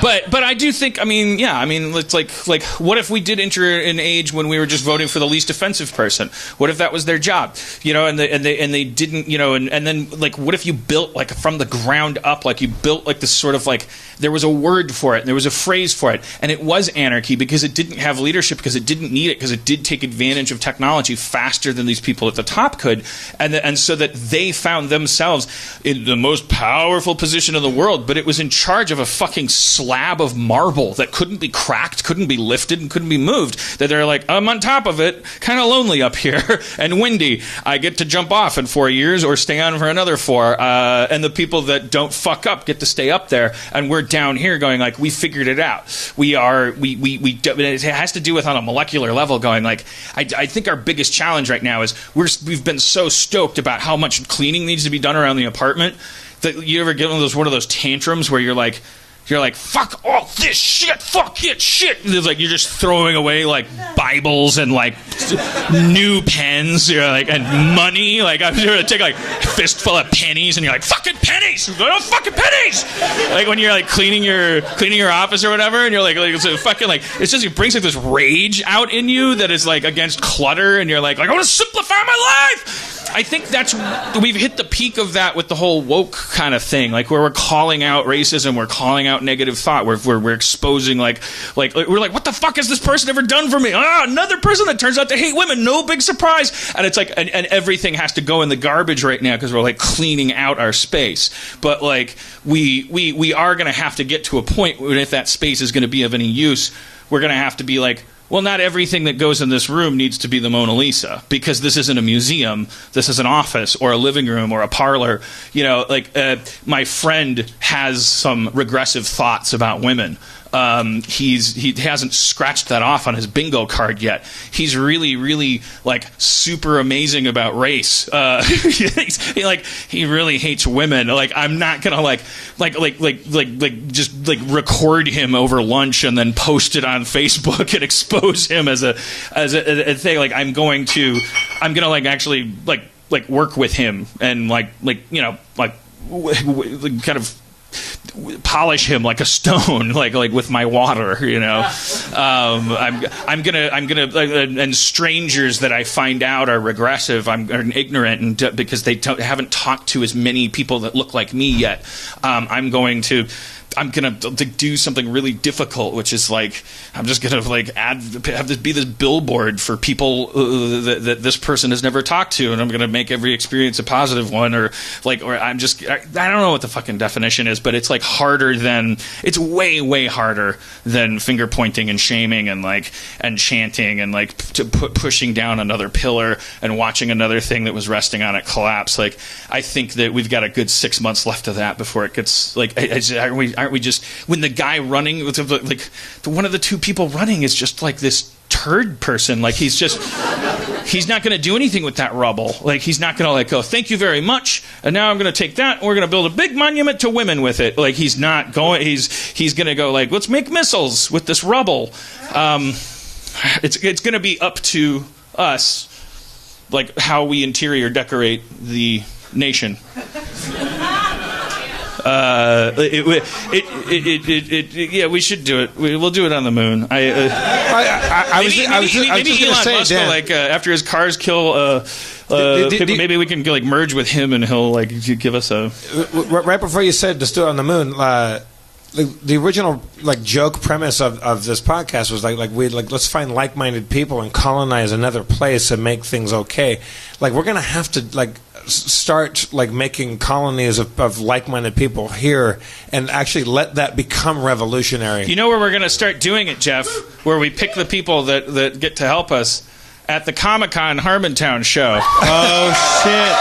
But I do think, it's like what if we did enter an age when we were just voting for the least offensive person? What if that was their job? And they didn't, and then what if you built from the ground up, you built this sort of there was a word for it, and there was a phrase for it, and it was anarchy because it didn't have leadership, because it didn't need it, because it did take advantage of technology faster than these people at the top could, and so that they found themselves in the most powerful position in the world, but it was in charge of a fucking slab of marble that couldn't be cracked, couldn't be lifted, and couldn't be moved. That they're like, I'm on top of it, kind of lonely up here, and windy. I get to jump off in 4 years or stay on for another 4. And the people that don't fuck up get to stay up there, and we're down here going we figured it out. It has to do with on a molecular level going I think our biggest challenge right now is we've been so stoked about how much cleaning needs to be done around the apartment that you ever get one of those tantrums where you're like, fuck all this shit, fuck it, shit. It's you're just throwing away Bibles and new pens, and money. I'm going to take a fistful of pennies, and you're fucking pennies, fucking pennies. When you're cleaning your office or whatever, and you're it's fucking it's just it brings this rage out in you that is against clutter, and you're I want to simplify my life. I think we've hit the peak of that with the whole woke kind of thing, where we're calling out racism, we're calling out negative thought, we're exposing we're what the fuck has this person ever done for me? Another person that turns out to hate women, no big surprise. And it's and everything has to go in the garbage right now because we're cleaning out our space. But we are going to have to get to a point where if that space is going to be of any use, we're going to have to be well, not everything that goes in this room needs to be the Mona Lisa, because this isn't a museum. This is an office or a living room or a parlor. My friend has some regressive thoughts about women. He hasn't scratched that off on his bingo card yet. He's really, really super amazing about race. He really hates women. I'm not gonna just record him over lunch and then post it on Facebook and expose him as a thing. I'm gonna actually work with him and kind of polish him like a stone, with my water, I'm gonna and strangers that I find out are regressive, are ignorant, and because they haven't talked to as many people that look like me yet, I'm going to I'm gonna do something really difficult, which is like I'm just gonna like have this be this billboard for people that this person has never talked to, and I'm gonna make every experience a positive one, or I'm just I don't know what the fucking definition is, but it's like it's way harder than finger pointing and shaming and chanting and pushing down another pillar and watching another thing that was resting on it collapse. Like, I think that we've got a good 6 months left of that before it gets like. Aren't we just, when the guy running, like one of the two people running is just like this turd person, like he's not going to do anything with that rubble. Like, he's not going to like go, thank you very much, and now I'm going to take that and we're going to build a big monument to women with it. Like, he's not going. He's going to go like, let's make missiles with this rubble. It's going to be up to us, like how we interior decorate the nation. Yeah, we should do it. We'll do it on the moon. Maybe Elon Musk will, like, after his cars kill people, maybe we can like merge with him and he'll like give us a. Right before you said just do it on the moon. The original like joke premise of this podcast was like let's find like-minded people and colonize another place and make things okay. Like, we're gonna have to like start like making colonies of like-minded people here and actually let that become revolutionary. You know where we're gonna start doing it, Jeff? Where we pick the people that get to help us at the Comic-Con Harmontown show. Oh shit.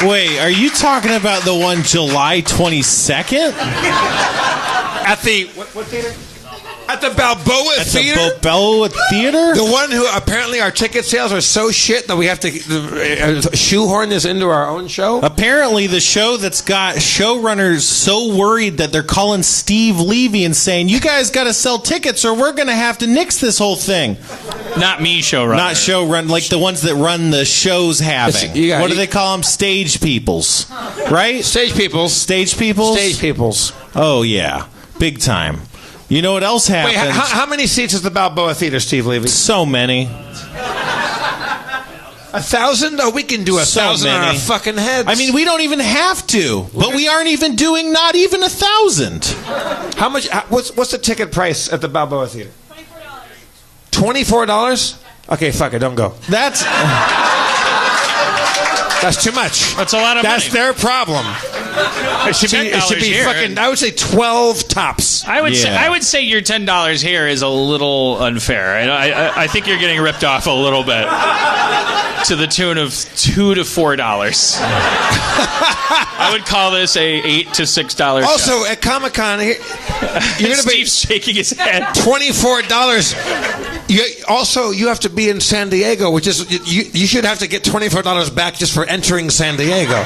Wait, are you talking about the one July 22nd? At the what theater? At the Balboa Theater? At the Balboa Theater? The one who apparently our ticket sales are so shit that we have to shoehorn this into our own show? Apparently the show that's got showrunners so worried that they're calling Steve Levy and saying, you guys got to sell tickets or we're going to have to nix this whole thing. Not me, showrunner. Not showrun, like the ones that run the shows having. What do they call them? Stage peoples. Right? Stage peoples. Stage peoples? Stage peoples. Oh, yeah. Big time. You know what else happens? Wait, how many seats is the Balboa Theater, Steve Levy? So many. 1,000? Oh, we can do 1,000 on our fucking heads. I mean, we don't even have to, but we aren't even doing not even 1,000. How much? What's the ticket price at the Balboa Theater? $24. Okay, fuck it, don't go. That's too much. That's a lot of money. That's their problem. It should be fucking. I would say 12 tops. I would say your $10 here is a little unfair. I think you're getting ripped off a little bit, to the tune of $2 to $4. I would call this a $8 to $6. Also, at Comic-Con, you're going to be shaking his head. $24. You have to be in San Diego, which is you should have to get $24 back just for entering San Diego.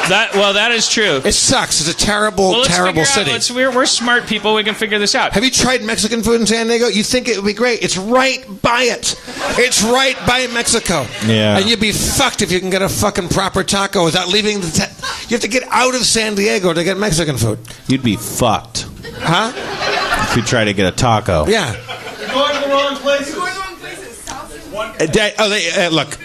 That is true. It sucks. It's a terrible city. We're smart people. We can figure this out. Have you tried Mexican food in San Diego? You think it would be great. It's right by it. It's right by Mexico. Yeah. And you'd be fucked if you can get a fucking proper taco without leaving you have to get out of San Diego to get Mexican food. You'd be fucked. Huh? If you try to get a taco. Yeah. You're going to the wrong places. Look.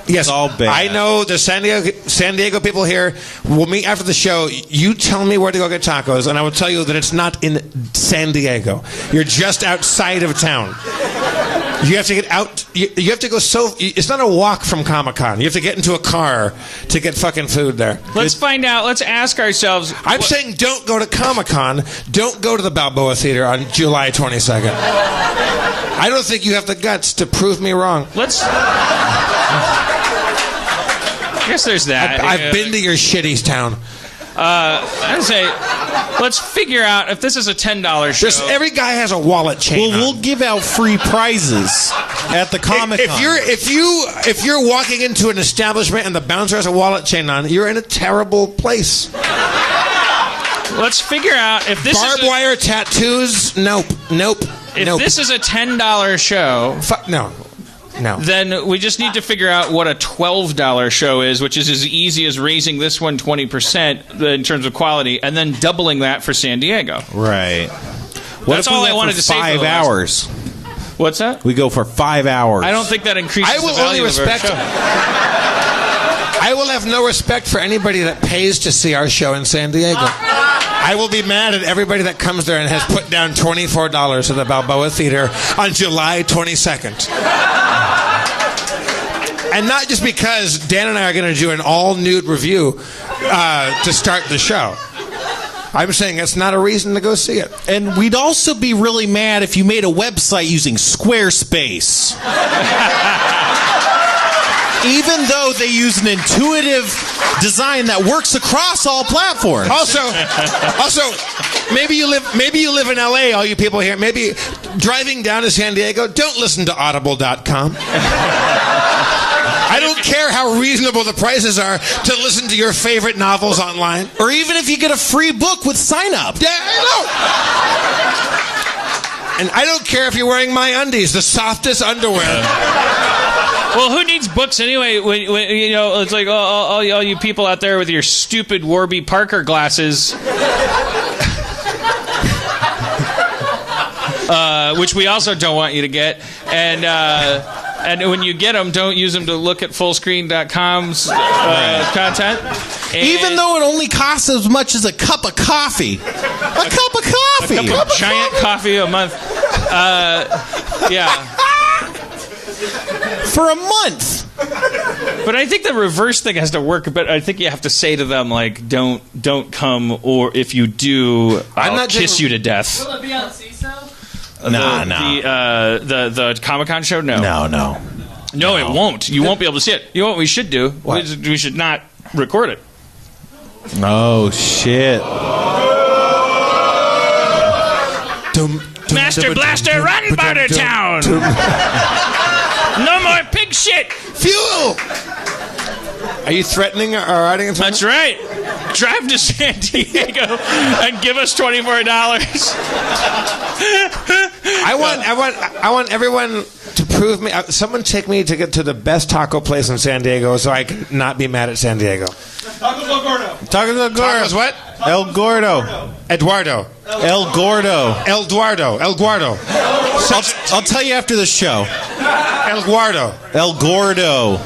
Yes, it's all bad. I know the San Diego people here will meet after the show. You tell me where to go get tacos, and I will tell you that it's not in San Diego. You're just outside of town. You have to get out. You have to go. It's not a walk from Comic-Con. You have to get into a car to get fucking food there. Let's find out. Let's ask ourselves. I'm saying don't go to Comic-Con. Don't go to the Balboa Theater on July 22nd. I don't think you have the guts to prove me wrong. I guess there's that. I've been to your shitty town. I'd say, let's figure out if this is a $10 show. Every guy has a wallet chain. Well, we'll give out free prizes at the Comic-Con. If you're walking into an establishment and the bouncer has a wallet chain on, you're in a terrible place. Let's figure out if this barbed wire tattoos. Nope. If this is a $10 show, no. Then we just need to figure out what a $12 show is, which is as easy as raising this one 20% in terms of quality, and then doubling that for San Diego. Right. That's all I wanted to say. 5 hours. What's that? We go for 5 hours. I don't think that increases the value of our show. I will have no respect for anybody that pays to see our show in San Diego. I will be mad at everybody that comes there and has put down $24 at the Balboa Theater on July 22nd. And not just because Dan and I are going to do an all-nude review to start the show. I'm saying that's not a reason to go see it. And we'd also be really mad if you made a website using Squarespace. Even though they use an intuitive design that works across all platforms. Also, maybe you live in LA, all you people here. Maybe driving down to San Diego, don't listen to audible.com. I don't care how reasonable the prices are to listen to your favorite novels online. Or even if you get a free book with sign up. Yeah, I know. And I don't care if you're wearing MyUndies, the softest underwear. Well, who needs books anyway? When you know, it's like all you people out there with your stupid Warby Parker glasses, which we also don't want you to get. And when you get them, don't use them to look at fullscreen.com's content. Even though it only costs as much as a cup of coffee. A cup of coffee. A cup of giant coffee a month. Yeah. For a month. But I think the reverse thing has to work. But I think you have to say to them, like, don't come, or if you do, I'll kiss you to death. Will it be on CISO? Nah. The Comic-Con show? No, it won't. You won't be able to see it. You know what we should do? What? We should not record it. Oh, shit. Master Blaster, run, Buttertown! No more pig shit! Fuel! Are you threatening our audience? That's right. Drive to San Diego and give us $24. I want everyone to prove me. Someone take me to get to the best taco place in San Diego so I can not be mad at San Diego. Tacos El Gordo. Tacos El Gordo. Tacos what? El Gordo. Eduardo. El Gordo. El Duardo. El Guardo. I'll tell you after the show. El Guardo. El Gordo.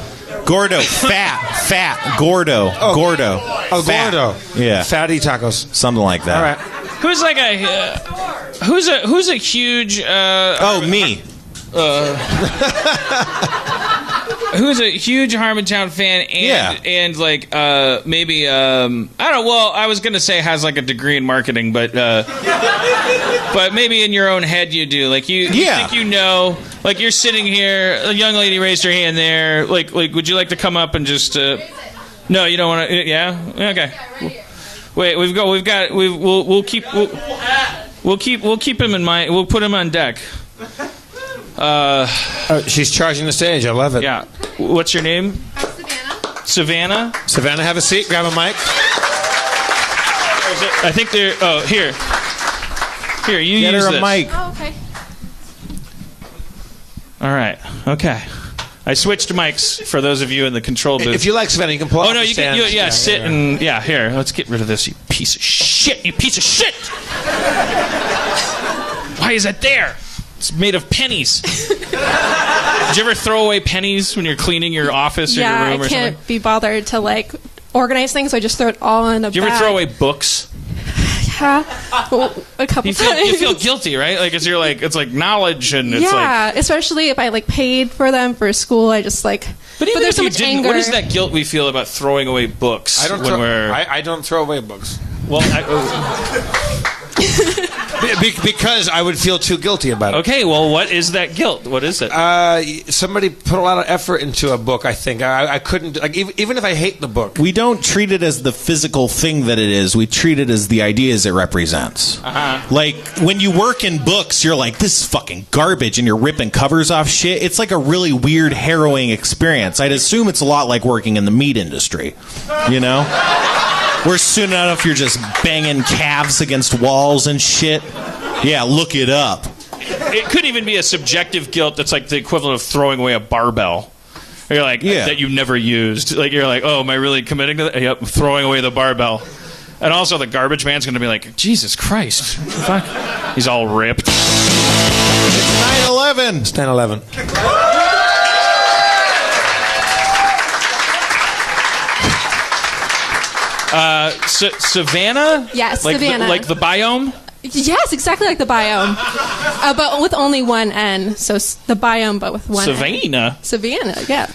Gordo. Fat. Gordo. Oh. Gordo. El Fat. Gordo. Yeah. Fatty tacos. Something like that. All right. Who's like who's a huge me. Who's a huge Harmontown fan and like maybe I don't know. Well, I was gonna say has like a degree in marketing, but maybe in your own head you do. Like you think you know. Like you're sitting here, a young lady raised her hand there. Like would you like to come up and just? No, you don't want to. Yeah. Okay. Wait, we'll keep him in mind. We'll put him on deck. She's charging the stage. I love it. Yeah. What's your name? Savannah. Savannah, have a seat. Grab a mic. I think they're. Oh, here. Here, you Get use her a this. mic. Oh, okay. All right. Okay. I switched mics for those of you in the control booth. If you like Savannah, you can pull up. Oh no, the you can. stand. Sit and here. Let's get rid of this. You piece of shit. You piece of shit. Why is that there? It's made of pennies. Did you ever throw away pennies when you're cleaning your office or your room or something? I can't be bothered to like organize things, so I just throw it all in a bag. Do you ever throw away books? Yeah, a couple You times. feel guilty, right? Like it's like knowledge, and it's like. Especially if I like paid for them for school, I just like. But even there's if so you much didn't, anger. what is that guilt we feel about throwing away books? I don't throw away books. Well, because I would feel too guilty about it. okay. Well, what is that guilt? What is it? Somebody put a lot of effort into a book. I think I couldn't. Like even if I hate the book, We don't treat it as the physical thing that it is. We treat it as the ideas it represents. Like, when you work in books, you're like, this is fucking garbage, and you're ripping covers off shit. It's like a really weird, harrowing experience. I'd assume it's a lot like working in the meat industry, you know? Where soon enough you're just banging calves against walls and shit. Yeah, look it up. It could even be a subjective guilt that's like the equivalent of throwing away a barbell. You're like, that you've never used. Like, you're like, oh, am I really committing to that? Yep, I'm throwing away the barbell. And also the garbage man's going to be like, Jesus Christ. Fuck. He's all ripped. It's 9/11. it's 9/11. Savannah? Yes, like Savannah. Like the biome? Yes, exactly like the biome, but with only one N. So the biome, but with one N. Savannah? Savannah, yeah.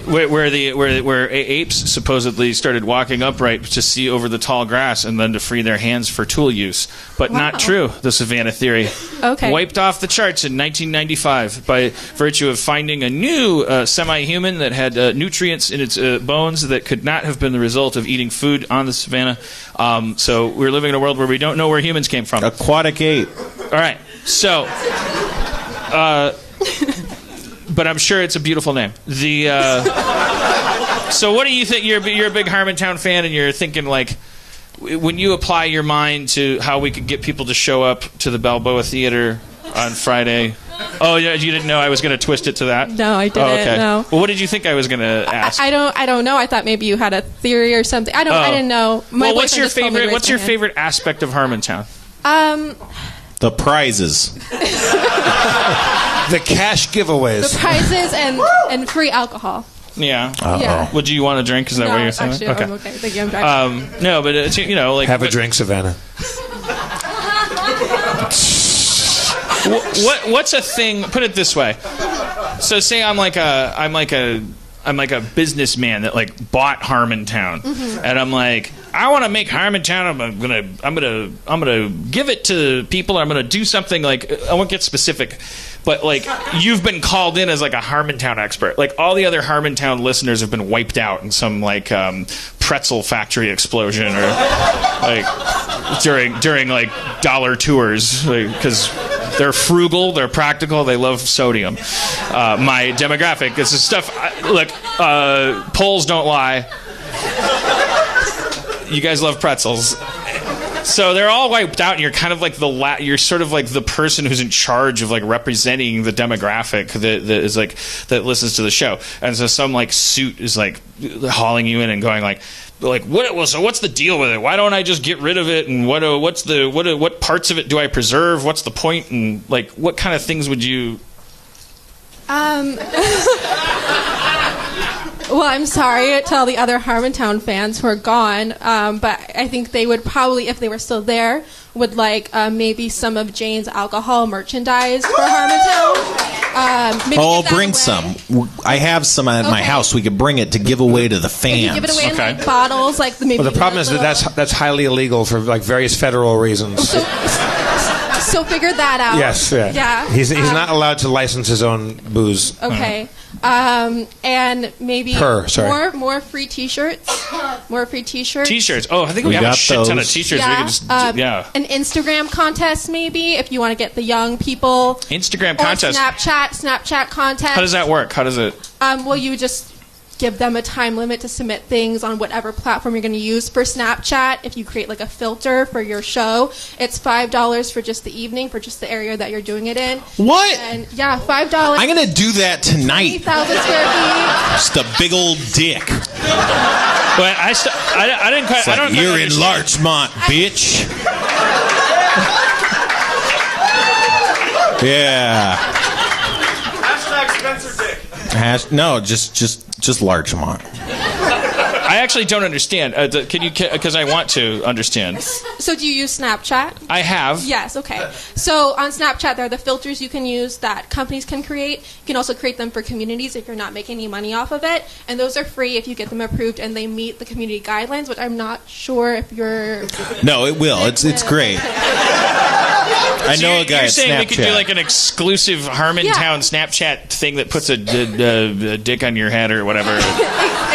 Where apes supposedly started walking upright to see over the tall grass and then to free their hands for tool use. But Wow. not true, the Savannah theory. Okay. Wiped off the charts in 1995 by virtue of finding a new semi-human that had nutrients in its bones that could not have been the result of eating food on the Savannah. So we're living in a world where we don't know where humans came from. Aquatic ape. All right. So, but I'm sure it's a beautiful name. So what do you think? You're a big Harmontown fan, and you're thinking like, when you apply your mind to how we could get people to show up to the Balboa Theater on Friday. Oh, yeah, you didn't know I was going to twist it to that? No, I didn't. Oh, okay. No. Well, what did you think I was going to ask? I don't know. I thought maybe you had a theory or something. I didn't know. My Well, what's boyfriend your just told me to favorite? raise What's my your hand. favorite aspect of Harmontown? The prizes. The cash giveaways. The prizes and free alcohol. Yeah. Yeah. Would you want a drink? Is that No, what you're saying? actually, I'm okay. Thank you. I'm driving. No, but it's, like Have a drink, Savannah. What's a thing? Put it this way. So say I'm like a businessman that like bought Harmontown, and I'm like, I want to make Harmontown. I'm gonna give it to people. I'm gonna do something like, I won't get specific, but like you've been called in as like a Harmontown expert. Like all the other Harmontown listeners have been wiped out in some like pretzel factory explosion or like during like dollar tours because. They're frugal, they're practical, they love sodium. My demographic, this is stuff. Look, polls don't lie. You guys love pretzels. So they're all wiped out, and you're kind of like you're sort of like the person who's in charge of like representing the demographic that listens to the show. And so some like suit is like hauling you in and going like so what's the deal with it? Why don't I just get rid of it? And what parts of it do I preserve? What's the point? And like what kind of things would you? Well, I'm sorry to all the other Harmontown fans who are gone, but I think they would probably, if they were still there, would like maybe some of Jane's alcohol merchandise for Harmontown. Maybe I'll give that bring away. some. I have some at my Okay. house. We could bring it to give away to the If fans. you give it away in Okay. like bottles, like maybe. Well, the problem is little- that's highly illegal for like various federal reasons. So figure that out. Yes, yeah. Yeah. He's not allowed to license his own booze. Okay. And maybe more free T-shirts. More free T-shirts. T-shirts. Oh, I think we We have a got shit ton of those. T-shirts. Yeah. We can just, An Instagram contest, maybe, if you want to get the young people. Instagram Or contest. Snapchat contest. How does that work? How does it? Well, you just give them a time limit to submit things on whatever platform you're going to use. For Snapchat, if you create like a filter for your show, it's $5 for just the evening, for just the area that you're doing it in. What? And yeah, $5. I'm gonna do that tonight. 8,000 square feet. Just a big old dick. But I didn't quite. It's I don't like, quite you're in understand. Larchmont, bitch. Yeah. Hashtag Spencer Dick. No, just Larchmont. I actually don't understand. Can you? Because I want to understand. So do you use Snapchat? I have. Yes, okay. So on Snapchat, there are the filters you can use that companies can create. You can also create them for communities if you're not making any money off of it. And those are free if you get them approved and they meet the community guidelines, which I'm not sure if you're... No, it will. It's great. I know a guy You're at saying Snapchat. we could do like an exclusive Harmontown Yeah. Snapchat thing that puts a dick on your head or whatever.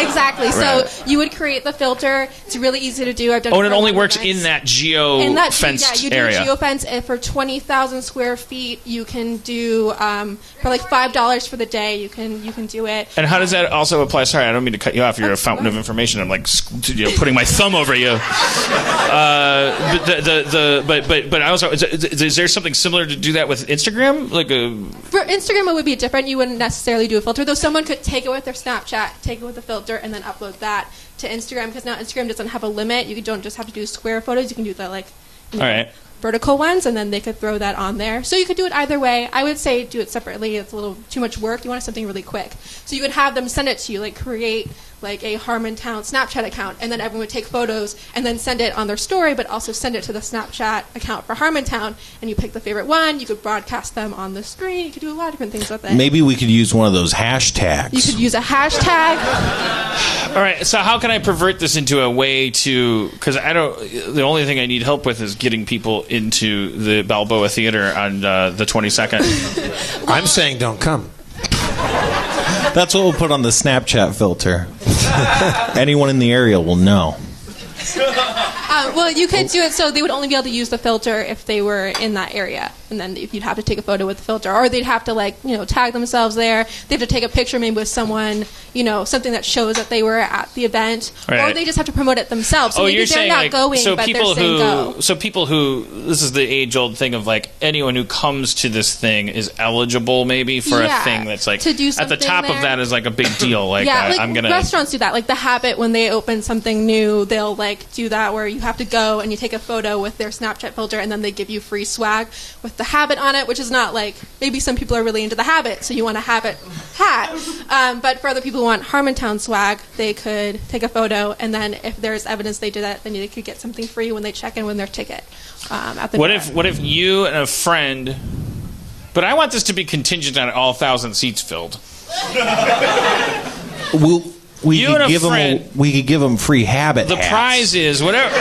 Exactly. Right. So you would create the filter. It's really easy to do. I've done Oh, and it for a only lot of works events. in that geo-fenced you do area. a geofence, and for 20,000 square feet, you can do for like $5 for the day. You can do it. And how does that also apply? Sorry, I don't mean to cut you off. You're a That's fountain of fine. information. I'm like putting my thumb over you. But I also is there something similar to do that with Instagram? Like For Instagram, it would be different. You wouldn't necessarily do a filter, though. Someone could take it with their Snapchat, take it with a filter, and then upload that to Instagram. Because now Instagram doesn't have a limit. You don't just have to do square photos. You can do the all right. vertical ones, and then they could throw that on there. So you could do it either way. I would say do it separately. It's a little too much work. You want something really quick. So you would have them send it to you, like create like a Harmontown Snapchat account, and then everyone would take photos and then send it on their story, but also send it to the Snapchat account for Harmontown, and you pick the favorite one. You could broadcast them on the screen. You could do a lot of different things with it. Maybe we could use one of those hashtags. You could use a hashtag. All right, so how can I pervert this into a way to... Because the only thing I need help with is getting people into the Balboa Theater on the 22nd. I'm saying don't come. That's what we'll put on the Snapchat filter. Anyone in the area will know. Well, you could do it so they would only be able to use the filter if they were in that area, and then you'd have to take a photo with the filter, or they'd have to tag themselves there. They have to take a picture maybe with someone, something that shows that they were at the event, right. Or they just have to promote it themselves. So maybe you're they're saying not going, so but people they're saying go. So people who this is the age-old thing of anyone who comes to this thing is eligible maybe for a thing that's to do at the top there. Of that is a big deal. I'm gonna restaurants do that. Like The Habit, when they open something new, they'll do that where you have to go and you take a photo with their Snapchat filter, and then they give you free swag with The Habit on it, which is not maybe some people are really into The Habit, so you want a Habit hat. But for other people who want Harmontown swag, they could take a photo, and then if there's evidence they did that, then they could get something free when they check in with their ticket at the door. What if you and a friend... But I want this to be contingent on all 1,000 seats filled. We could give them free Habit hats. The prize is whatever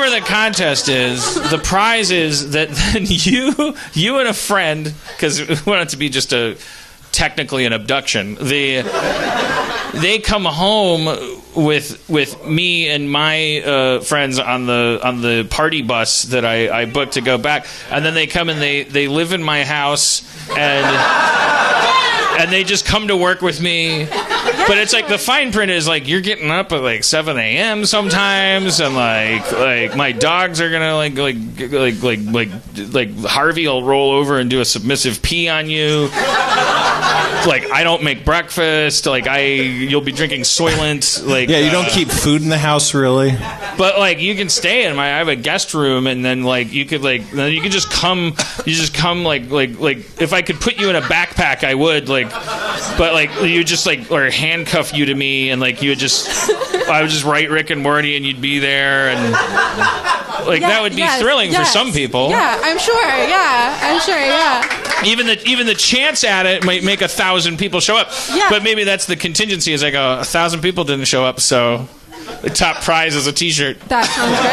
the contest is. The prize is that then you and a friend, because we want it to be just technically an abduction. They come home with me and my friends on the party bus that I booked to go back, and then they come and they live in my house and they just come to work with me. But it's the fine print is you're getting up at 7 a.m. sometimes, and my dogs are gonna Harvey will roll over and do a submissive pee on you. I don't make breakfast. You'll be drinking Soylent. You don't keep food in the house really. But you can stay in I have a guest room, and then you could then you can just come. You just come if I could put you in a backpack, I would but you just or handcuff you to me, and you would just I would just write Rick and Morty, and you'd be there, and that would be thrilling for some people. Yeah, I'm sure. Yeah. Even the chance at it might make 1,000 people show up. Yeah. But maybe that's the contingency. Is 1,000 people didn't show up, so the top prize is a T-shirt. That sounds great.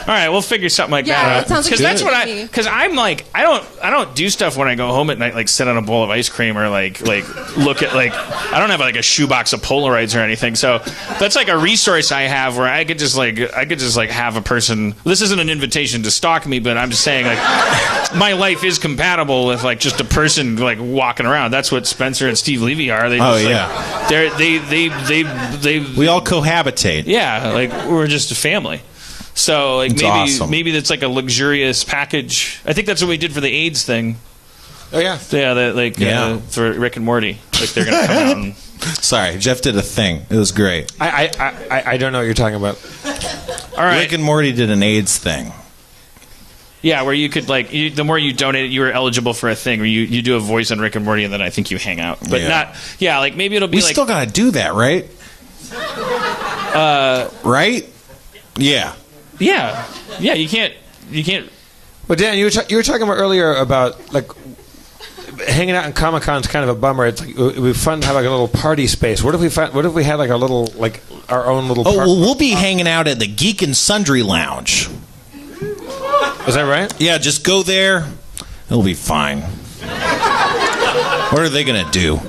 All right, we'll figure something like that out. It sounds that's what because I'm I don't do stuff when I go home at night, sit on a bowl of ice cream or look at I don't have a shoebox of Polaroids or anything. So that's a resource I have where I could just have a person. This isn't an invitation to stalk me, but I'm just saying my life is compatible with just a person walking around. That's what Spencer and Steve Levy are. They just, they we all cohabitate. Yeah, we're just a family. So maybe awesome. Maybe that's a luxurious package. I think that's what we did for the AIDS thing. Oh yeah, for Rick and Morty. They're gonna come out. And... Sorry, Jeff did a thing. It was great. I don't know what you're talking about. All right, Rick and Morty did an AIDS thing. Yeah, where you could the more you donate, you were eligible for a thing where you do a voice on Rick and Morty, and then I think you hang out, but not. Yeah, maybe it'll be. We still gotta do that, right? Right? Yeah. Yeah. You can't. Well, Dan, you were talking about earlier about hanging out in Comic-Con's kind of a bummer. It's it would be fun to have a little party space. What if we had a little our own little? Oh, well, we'll be hanging out at the Geek and Sundry Lounge. Is that right? Yeah, just go there. It'll be fine. What are they gonna do?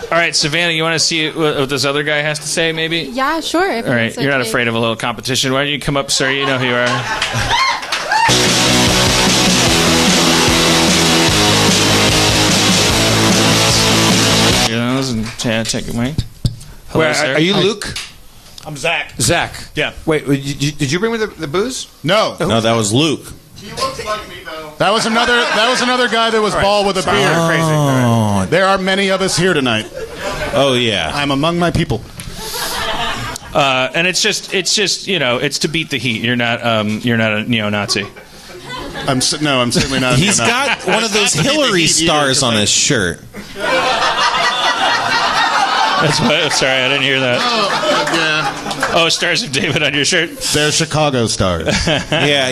All right, Savannah, you want to see what this other guy has to say, maybe? Yeah, sure. All right, you're not afraid of a little competition. Why don't you come up, sir? You know who you are. Check your mic. Hello, sir. Are you Luke? I'm Zach. Zach. Yeah. Wait, did you bring me the booze? No. No, that was Luke. He looks like me though. That was another guy that was bald with a beard. You're crazy. All right. There are many of us here tonight. Oh yeah. I'm among my people. And it's just it's to beat the heat. You're not a neo-Nazi. I'm certainly not. He's got one of those Hillary stars on his shirt. That's what, sorry, I didn't hear that. Yeah. Oh, Stars of David on your shirt. They're Chicago stars. Yeah,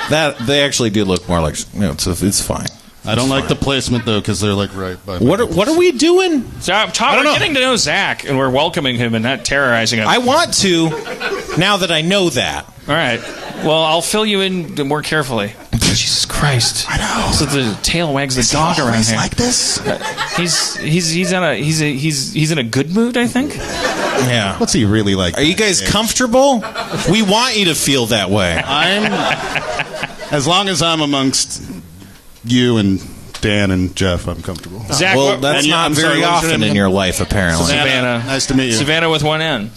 that they actually do look more like. It's fine. I don't like the placement though, because they're like right by. What are we doing? So we're getting to know Zach, and we're welcoming him and not terrorizing him. I want to, now that I know that. All right. Well, I'll fill you in more carefully. Jesus Christ! I know. So the tail wags the dog around here. Like this? He's in a good mood, I think. Yeah. What's he really like? Are you guys comfortable? We want you to feel that way. As long as I'm amongst you and Dan and Jeff, I'm comfortable. Zach, Well, that's not very often in your life, apparently. Savannah. Nice to meet you. Savannah with one N.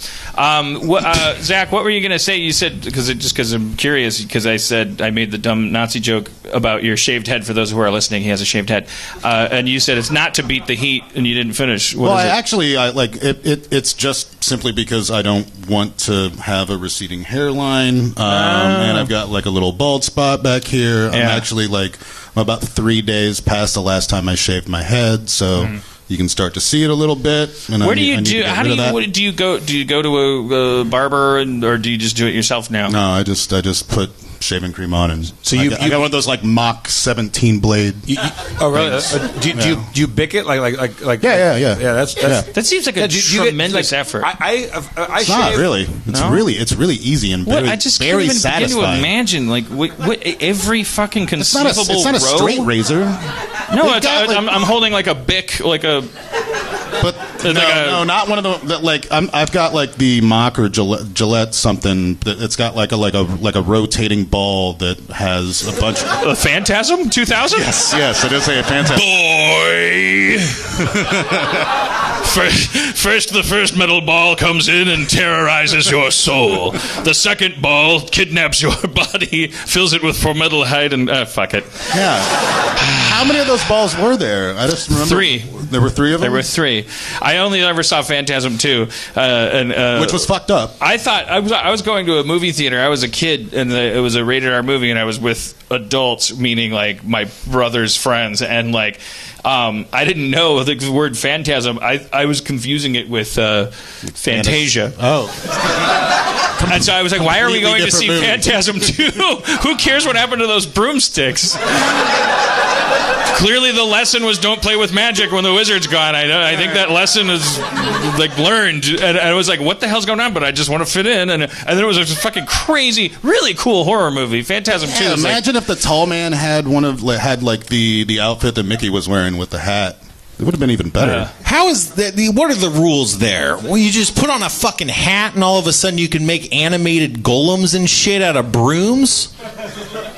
Zach, what were you going to say? You said, because I'm curious, because I said I made the dumb Nazi joke about your shaved head. For those who are listening, he has a shaved head, and you said it's not to beat the heat, and you didn't finish. What is it? It's just simply because I don't want to have a receding hairline, and I've got like a little bald spot back here. I'm actually I'm about 3 days past the last time I shaved my head, so you can start to see it a little bit. And Where do you do? How do you? What, do you go? Do you go to a barber, or do you just do it yourself now? No, I just put shaving cream on, and So I got one of those like Mach 17 blade. Oh, really? Do you bick it like? Yeah. That seems like a tremendous effort. I It's not really. It's really easy and very, I just very can't even satisfying. begin to imagine what every fucking conceivable It's not a row? straight razor. No, I'm holding like a Bic, like a. But no, not one of the I've got like the Mach or Gillette something that it's got like a rotating ball that has a bunch. A Phantasm 2000. Yes, it is a Phantasm. Boy. First, the first metal ball comes in and terrorizes your soul. The second ball kidnaps your body, fills it with formaldehyde, and fuck it. Yeah. How many of those balls were there? I just remember 3. There were 3 of them. There were 3. I only ever saw Phantasm 2, which was fucked up. I thought I was going to a movie theater. I was a kid, and it was a rated R movie, and I was with adults, meaning like my brother's friends, and like I didn't know the word phantasm. I was confusing it with Fantasia. Oh. And so I was like, why are we going to see movie. Phantasm 2? Who cares what happened to those broomsticks? Clearly the lesson was don't play with magic when the wizard's gone. I think that lesson is like learned. And I was like, what the hell's going on? But I just want to fit in. And then it was a fucking crazy, really cool horror movie. Phantasm 2. Imagine if the tall man had the outfit that Mickey was wearing with the hat. It would have been even better. How is that? What are the rules there? Well, you just put on a fucking hat, and all of a sudden you can make animated golems and shit out of brooms.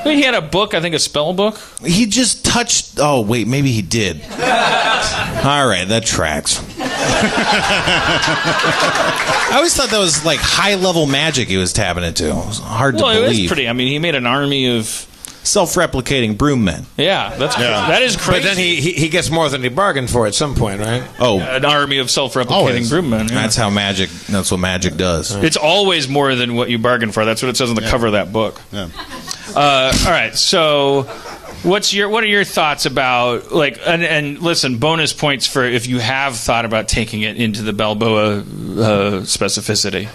He had a book, I think a spell book. He just touched. Oh wait, maybe he did. All right, that tracks. I always thought that was like high level magic he was tapping into. It was hard to believe. It was pretty. I mean, he made an army of self-replicating broom men. Yeah, that is crazy. But then he gets more than he bargained for at some point, right? Oh, an army of self-replicating broom men. Yeah. That's what magic does. It's always more than what you bargain for. That's what it says on the cover of that book. Yeah. All right, so what are your thoughts about and listen, bonus points for if you have thought about taking it into the Balboa specificity.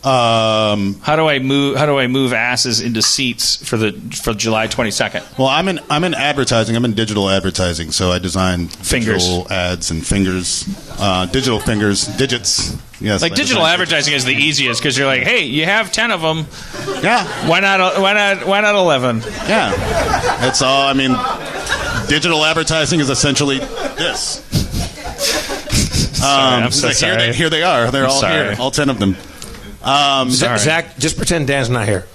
How do I move asses into seats for July 22nd? Well, I'm in advertising. I'm in digital advertising, so I design digital ads and digital digits. Yes, like digital advertising is the easiest because you're like, hey, you have 10 of them. Yeah. Why not 11? Yeah. That's all. I mean, digital advertising is essentially this. I'm so sorry. Here they are. They're all here. All 10 of them. Zach, just pretend Dan's not here.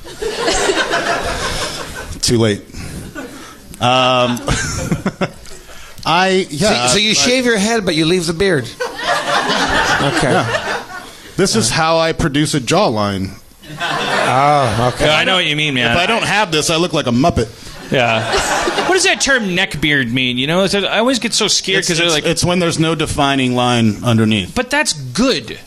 Too late. So you shave your head, but you leave the beard. Okay. Yeah. This is how I produce a jawline. Oh, okay. I know what you mean, man. If I don't have this, I look like a Muppet. Yeah. What does that term neckbeard mean? You know, I always get so scared because it's when there's no defining line underneath. But that's good.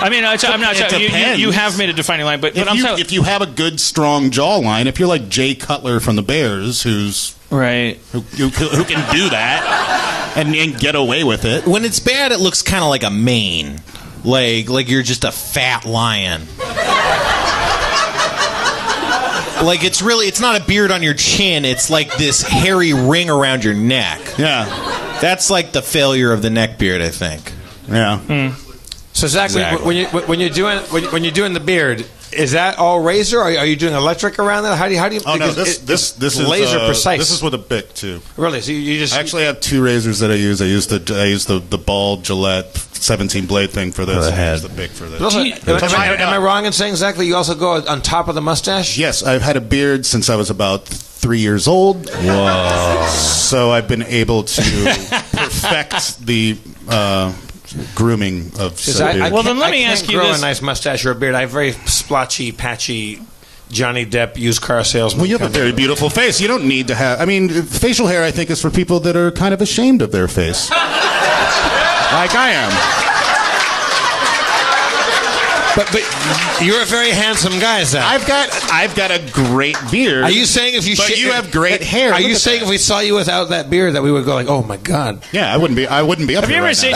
I mean, I'm not. You have made a defining line, but if you have a good, strong jawline, if you're like Jay Cutler from the Bears, who's right, who can do that and get away with it. When it's bad, it looks kind of like a mane, like you're just a fat lion. Like it's not a beard on your chin. It's like this hairy ring around your neck. Yeah, that's like the failure of the neck beard, I think. Yeah. So Zach, exactly. when you're doing the beard, is that all razor? Or are you doing electric around that? How do you? Oh no, this is laser precise. This is with a Bic too. Really? So you just I actually have two razors that I use. I use the bald Gillette 17 blade thing for this. I use the Bic for this. Am I wrong in saying, Zach, that you also go on top of the mustache? Yes, I've had a beard since I was about 3 years old. Whoa! So I've been able to perfect the. Grooming of then let me ask you grow this. A nice mustache or a beard. I have very splotchy, patchy Johnny Depp used car salesman. Well, you have a very beautiful face. You don't need to have... I mean, facial hair, I think, is for people that are kind of ashamed of their face. Like I am. But you're a very handsome guy, Zach. I've got a great beard. Are you saying if you you have great hair? Are you saying if we saw you without that beard that we would go like, oh my god? Yeah, I wouldn't be up Have you here ever right seen?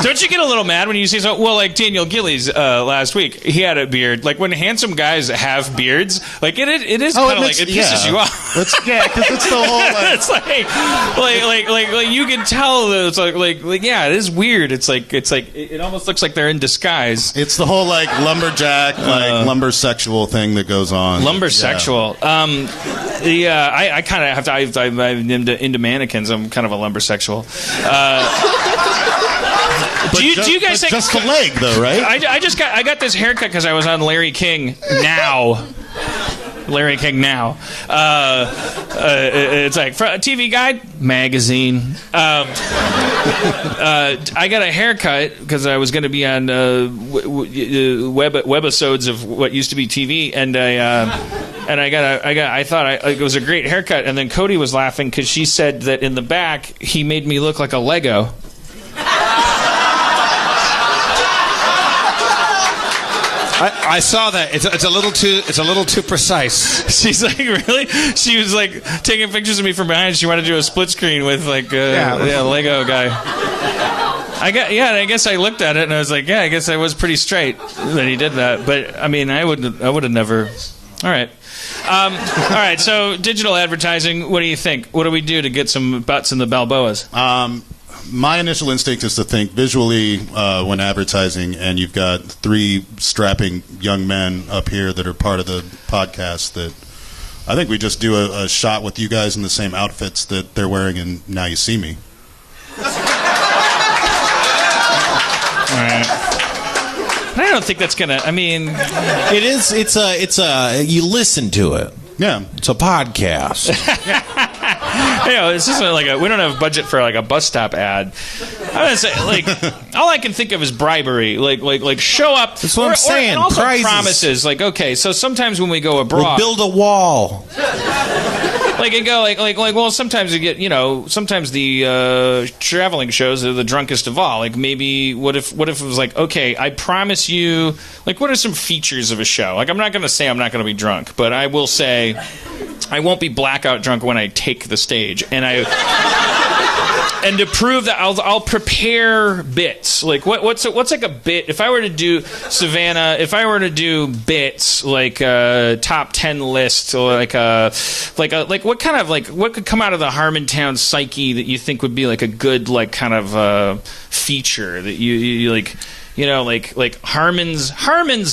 Don't you get a little mad when you see so? Well, like Daniel Gillies last week, he had a beard. Like when handsome guys have beards, like it is kind of like it pisses you off. Because it's the whole. It's like you can tell that it's like yeah, it is weird. It's like it almost looks like they're in disguise. It's the whole like lumberjack, lumbersexual thing that goes on. Lumbersexual. Yeah. I kind of have to. I'm into mannequins. I'm kind of a lumbersexual. Do you guys think just the leg though, right? I got this haircut because I was on Larry King Now. Larry King Now. It's like TV Guide magazine. I got a haircut because I was going to be on webisodes of what used to be TV, and I thought it was a great haircut. And then Cody was laughing because she said that in the back he made me look like a Lego. I saw that. It's a little too precise. She's like, really? She was like taking pictures of me from behind. She wanted to do a split screen with like Lego guy. I guess I looked at it and I was like, yeah, I guess I was pretty straight that he did that. But I mean, I would have never. All right. All right. So digital advertising. What do you think? What do we do to get some butts in the Balboas? My initial instinct is to think visually when advertising, and you've got three strapping young men up here that are part of the podcast. That I think we just do a shot with you guys in the same outfits that they're wearing in Now You See Me. All right. I don't think that's gonna. I mean, it is. It's a. You listen to it. Yeah, it's a podcast. This isn't like we don't have budget for like a bus stop ad. I'm gonna say like all I can think of is bribery. Like show up. That's what I'm saying. And also prizes. Promises. Like okay, so sometimes when we go abroad, we'll build a wall. Like and go like well sometimes you get sometimes the traveling shows are the drunkest of all. Like maybe what if it was like okay, I promise you, like what are some features of a show? Like I'm not gonna say I'm not gonna be drunk, but I will say I won't be blackout drunk when I take the stage, and to prove that I'll prepare bits. Like what's like a bit? If I were to do Savannah, if I were to do bits like a top 10 list, or like what kind of like what could come out of the Harmontown psyche that you think would be like a good like kind of feature that you like. Like Harmon's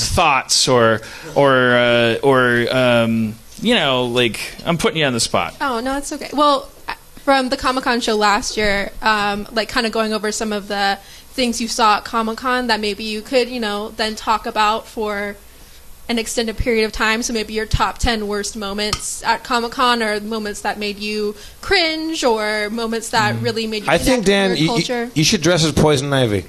thoughts, or like I'm putting you on the spot. Oh no, it's okay. Well, from the Comic-Con show last year, like kind of going over some of the things you saw at Comic-Con that maybe you could, then talk about for an extended period of time. So maybe your top 10 worst moments at Comic-Con, or moments that made you cringe, or moments that really made you. I think Dan, you should dress as Poison Ivy.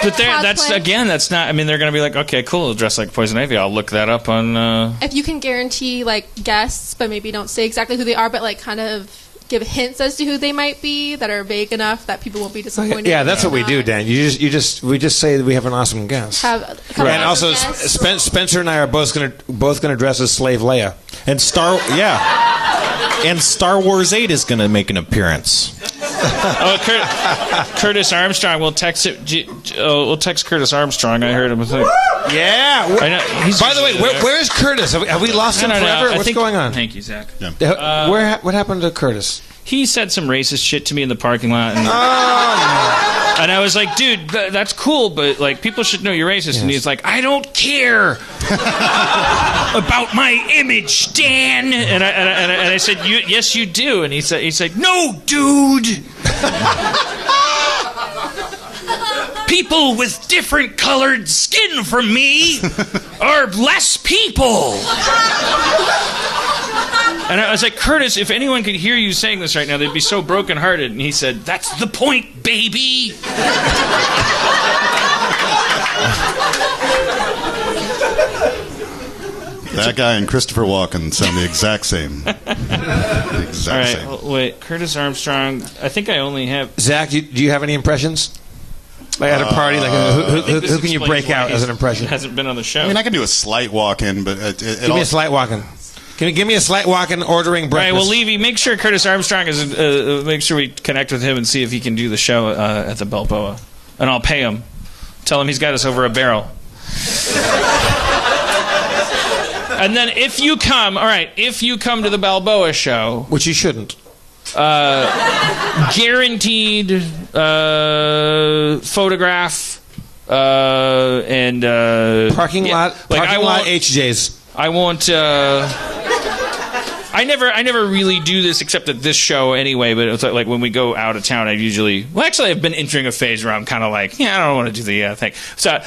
But that's not. I mean, they're going to be like, okay, cool, dress like Poison Ivy. I'll look that up on. If you can guarantee like guests, but maybe don't say exactly who they are, but like kind of give hints as to who they might be that are vague enough that people won't be disappointed. Yeah, that's what we do, Dan. We just say that we have an awesome guest. Have and also, Spencer and I are both gonna dress as Slave Leia. And Star Wars 8 is going to make an appearance. Curtis Armstrong. We'll text it. We'll text Curtis Armstrong. I heard him. Yeah. By the way, where is Curtis? Have we lost him forever? What's going on? Thank you, Zach. Yeah. What happened to Curtis? He said some racist shit to me in the parking lot, and I was like, "Dude, that's cool, but like, people should know you're racist." Yes. And he's like, "I don't care about my image, Dan." And I said, "Yes, you do." And he said, "No, dude." People with different colored skin from me are less people. And I was like, Curtis, if anyone could hear you saying this right now, they'd be so brokenhearted. And he said, "That's the point, baby." That guy and Christopher Walken sound the exact same. The exact same. Well, wait, Curtis Armstrong. I think I only have... Zach, do you have any impressions? Like at a party, who can you break out as an impression? Hasn't been on the show. I mean, I can do a slight walk-in, but give me a slight walk-in. Can you give me a slight walk-in ordering breakfast? All right, well, Levy, make sure Curtis Armstrong is. Make sure we connect with him and see if he can do the show at the Balboa, and I'll pay him. Tell him he's got us over a barrel. And then if you come to the Balboa show, which you shouldn't. Guaranteed photograph and parking lot HJs. I won't. I never really do this except at this show anyway. But it's like when we go out of town, I've been entering a phase where I'm kind of like, I don't want to do the thing. So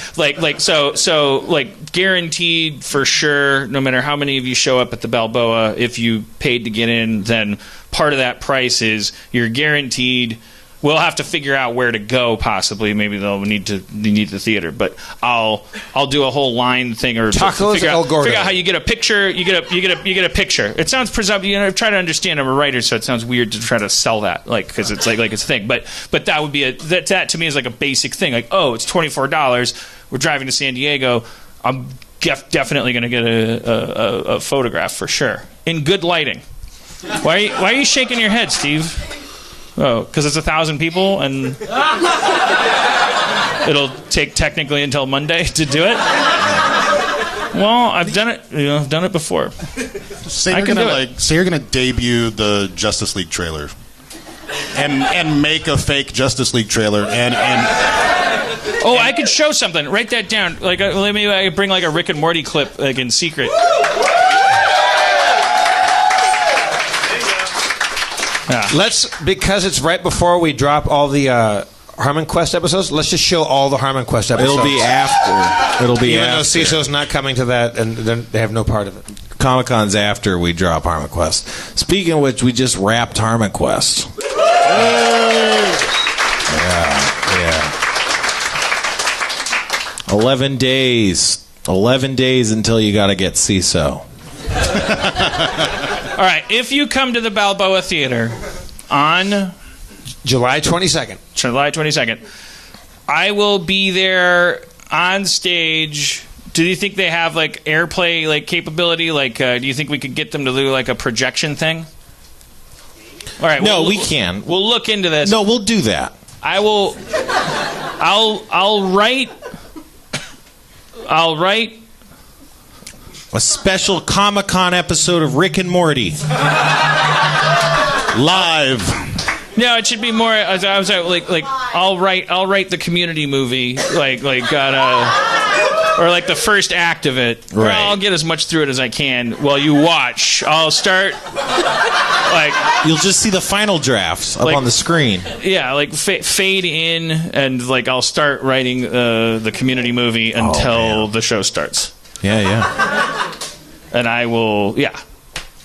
guaranteed for sure. No matter how many of you show up at the Balboa, if you paid to get in, then part of that price is you're guaranteed. We'll have to figure out where to go. Possibly, maybe they'll need the theater. But I'll do a whole line thing or figure out how you get a picture. You get a picture. It sounds presumptive. Try to understand. I'm a writer, so it sounds weird to try to sell that, because it's like it's a thing. But that would be that to me is like a basic thing. Like, oh, it's $24. We're driving to San Diego. I'm definitely going to get a photograph for sure in good lighting. Why are you shaking your head, Steve? Oh, because it's 1,000 people, and it'll take technically until Monday to do it. Well, I've done it. I've done it before. So you're gonna debut the Justice League trailer, and make a fake Justice League trailer, and oh, I could show something. Write that down. Like, maybe I could bring like a Rick and Morty clip, like in secret. Yeah. Because it's right before we drop all the Harmon Quest episodes, let's just show all the Harmon Quest episodes. It'll be after. Even though CISO's not coming to that, and they have no part of it. Comic-Con's after we drop Harmon Quest. Speaking of which, we just wrapped Harmon Quest. Yeah. 11 days. 11 days until you got to get CISO. All right, if you come to the Balboa Theater on July 22nd, I will be there on stage. Do you think they have like airplay capability? Do you think we could get them to do like a projection thing? All right. No, we can. We'll look into this. No, we'll do that. I will. I'll write. A special Comic-Con episode of Rick and Morty. Live. No, it should be more. I was like, I'll write the Community movie, or like the first act of it. Right. I'll get as much through it as I can while you watch. I'll start you'll just see the final drafts up on the screen. Yeah, fade in, and I'll start writing the Community movie until the show starts. Yeah. And I will. Yeah.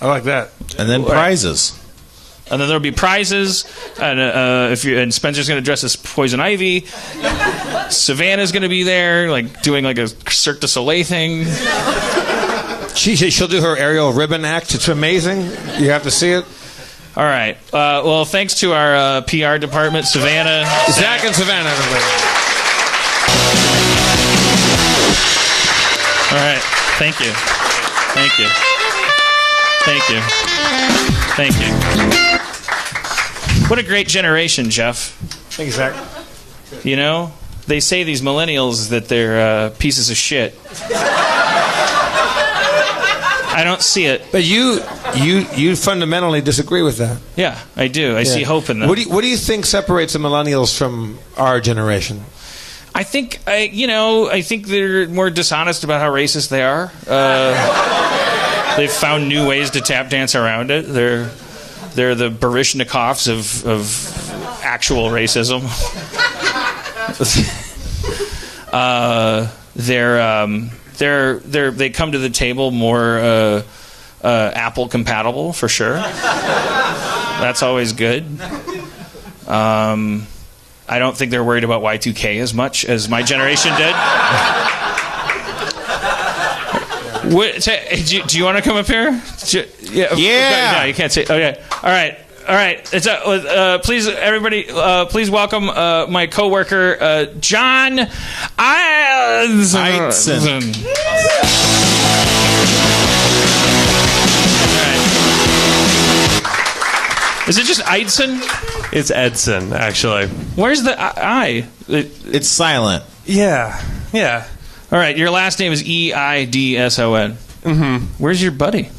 I like that. And then prizes. And then there'll be prizes, and Spencer's going to dress as Poison Ivy. Savannah's going to be there, doing a Cirque du Soleil thing. She'll do her aerial ribbon act. It's amazing. You have to see it. All All right. Well, thanks to our PR department, Savannah. Zach and Savannah, everybody. All right. Thank you. Thank you. Thank you. Thank you. What a great generation, Jeff. Thank you, Zach. You know, they say these millennials that they're pieces of shit. I don't see it. But you fundamentally disagree with that. Yeah, I do. I see hope in them. What do you think separates the millennials from our generation? I think they're more dishonest about how racist they are. They've found new ways to tap dance around it. They're the Baryshnikovs of actual racism. They come to the table more Apple compatible for sure. That's always good. I don't think they're worried about Y2K as much as my generation did. Do you want to come up here? Yeah. No, you can't say. Okay. All right. It's please, everybody, please welcome my coworker, John Eidson. Is it just Eidson? It's Edson, actually. Where's the I? It's silent. Yeah. All right, your last name is Eidson. Mm-hmm. Where's your buddy?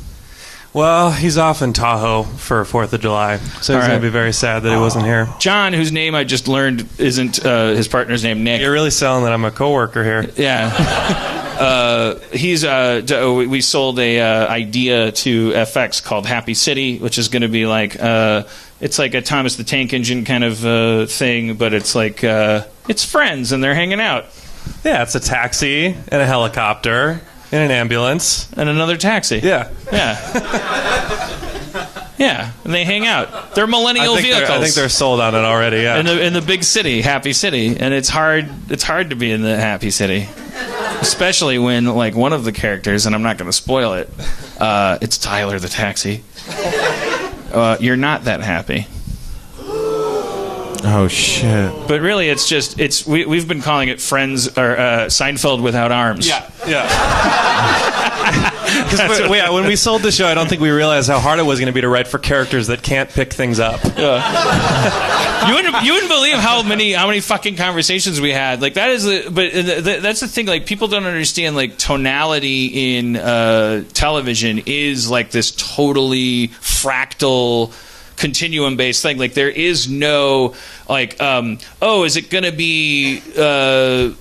Well, he's off in Tahoe for 4th of July, so he's going to be very sad that he wasn't here. John, whose name I just learned isn't his partner's name, Nick. You're really selling that I'm a coworker here. Yeah. We sold a idea to FX called Happy City, which is going to be like it's like a Thomas the Tank Engine kind of thing, but it's like it's friends and they're hanging out. Yeah, it's a taxi and a helicopter and an ambulance and another taxi. Yeah. Yeah, and they hang out. They're millennial vehicles. I think they're sold on it already. Yeah. In the big city, Happy City, and it's hard to be in the Happy City, especially when like one of the characters, and I'm not going to spoil it. It's Tyler the taxi. You're not that happy. Oh shit! But really, we've been calling it Friends or Seinfeld without arms. Yeah. When we sold the show, I don't think we realized how hard it was going to be to write for characters that can't pick things up. You wouldn't believe how many fucking conversations we had. Like that is that's the thing. Like people don't understand. Like tonality in television is like this totally fractal, continuum-based thing. Like there is no like is it going to be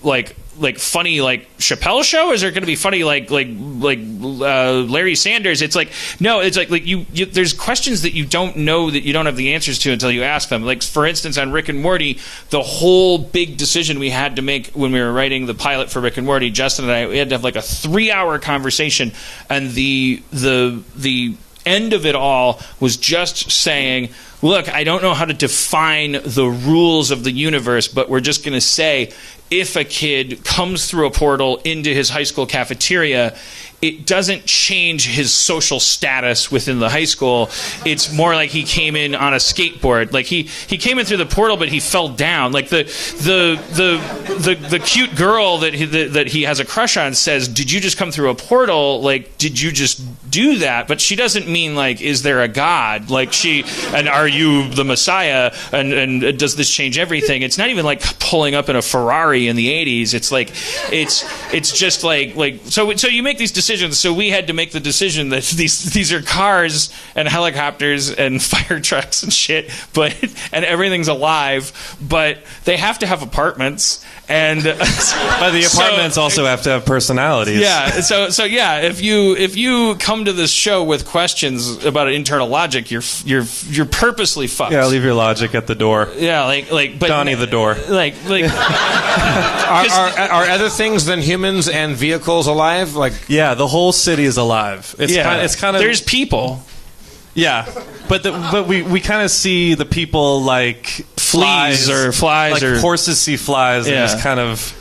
like funny like Chappelle show? Is there going to be funny like Larry Sanders? It's like no, it's like you there's questions that you don't know that you don't have the answers to until you ask them. Like for instance on Rick and Morty, the whole big decision we had to make when we were writing the pilot for Rick and Morty, Justin and I, we had to have like a 3-hour conversation, and the end of it all was just saying, look, I don't know how to define the rules of the universe, but we're just going to say if a kid comes through a portal into his high school cafeteria, it doesn't change his social status within the high school. It's more like he came in on a skateboard. Like he came in through the portal, but he fell down. Like the cute girl that he has a crush on says, "Did you just come through a portal? Like, did you just do that?" But she doesn't mean like, "Is there a God?" Like and are you the Messiah? And does this change everything? It's not even like pulling up in a Ferrari in the 80s. It's like it's just like so you make these decisions. So we had to make the decision that these are cars and helicopters and fire trucks and shit, and everything's alive, but they have to have apartments, and but the apartments also have to have personalities. Yeah. So yeah, if you come to this show with questions about internal logic, you're purposely fucked. Yeah, leave your logic at the door. Yeah, but Donnie the door. Like are other things than humans and vehicles alive? Like yeah, the whole city is alive. It's kind of there's people. Yeah, but we kind of see the people like flies, like horses see flies and just kind of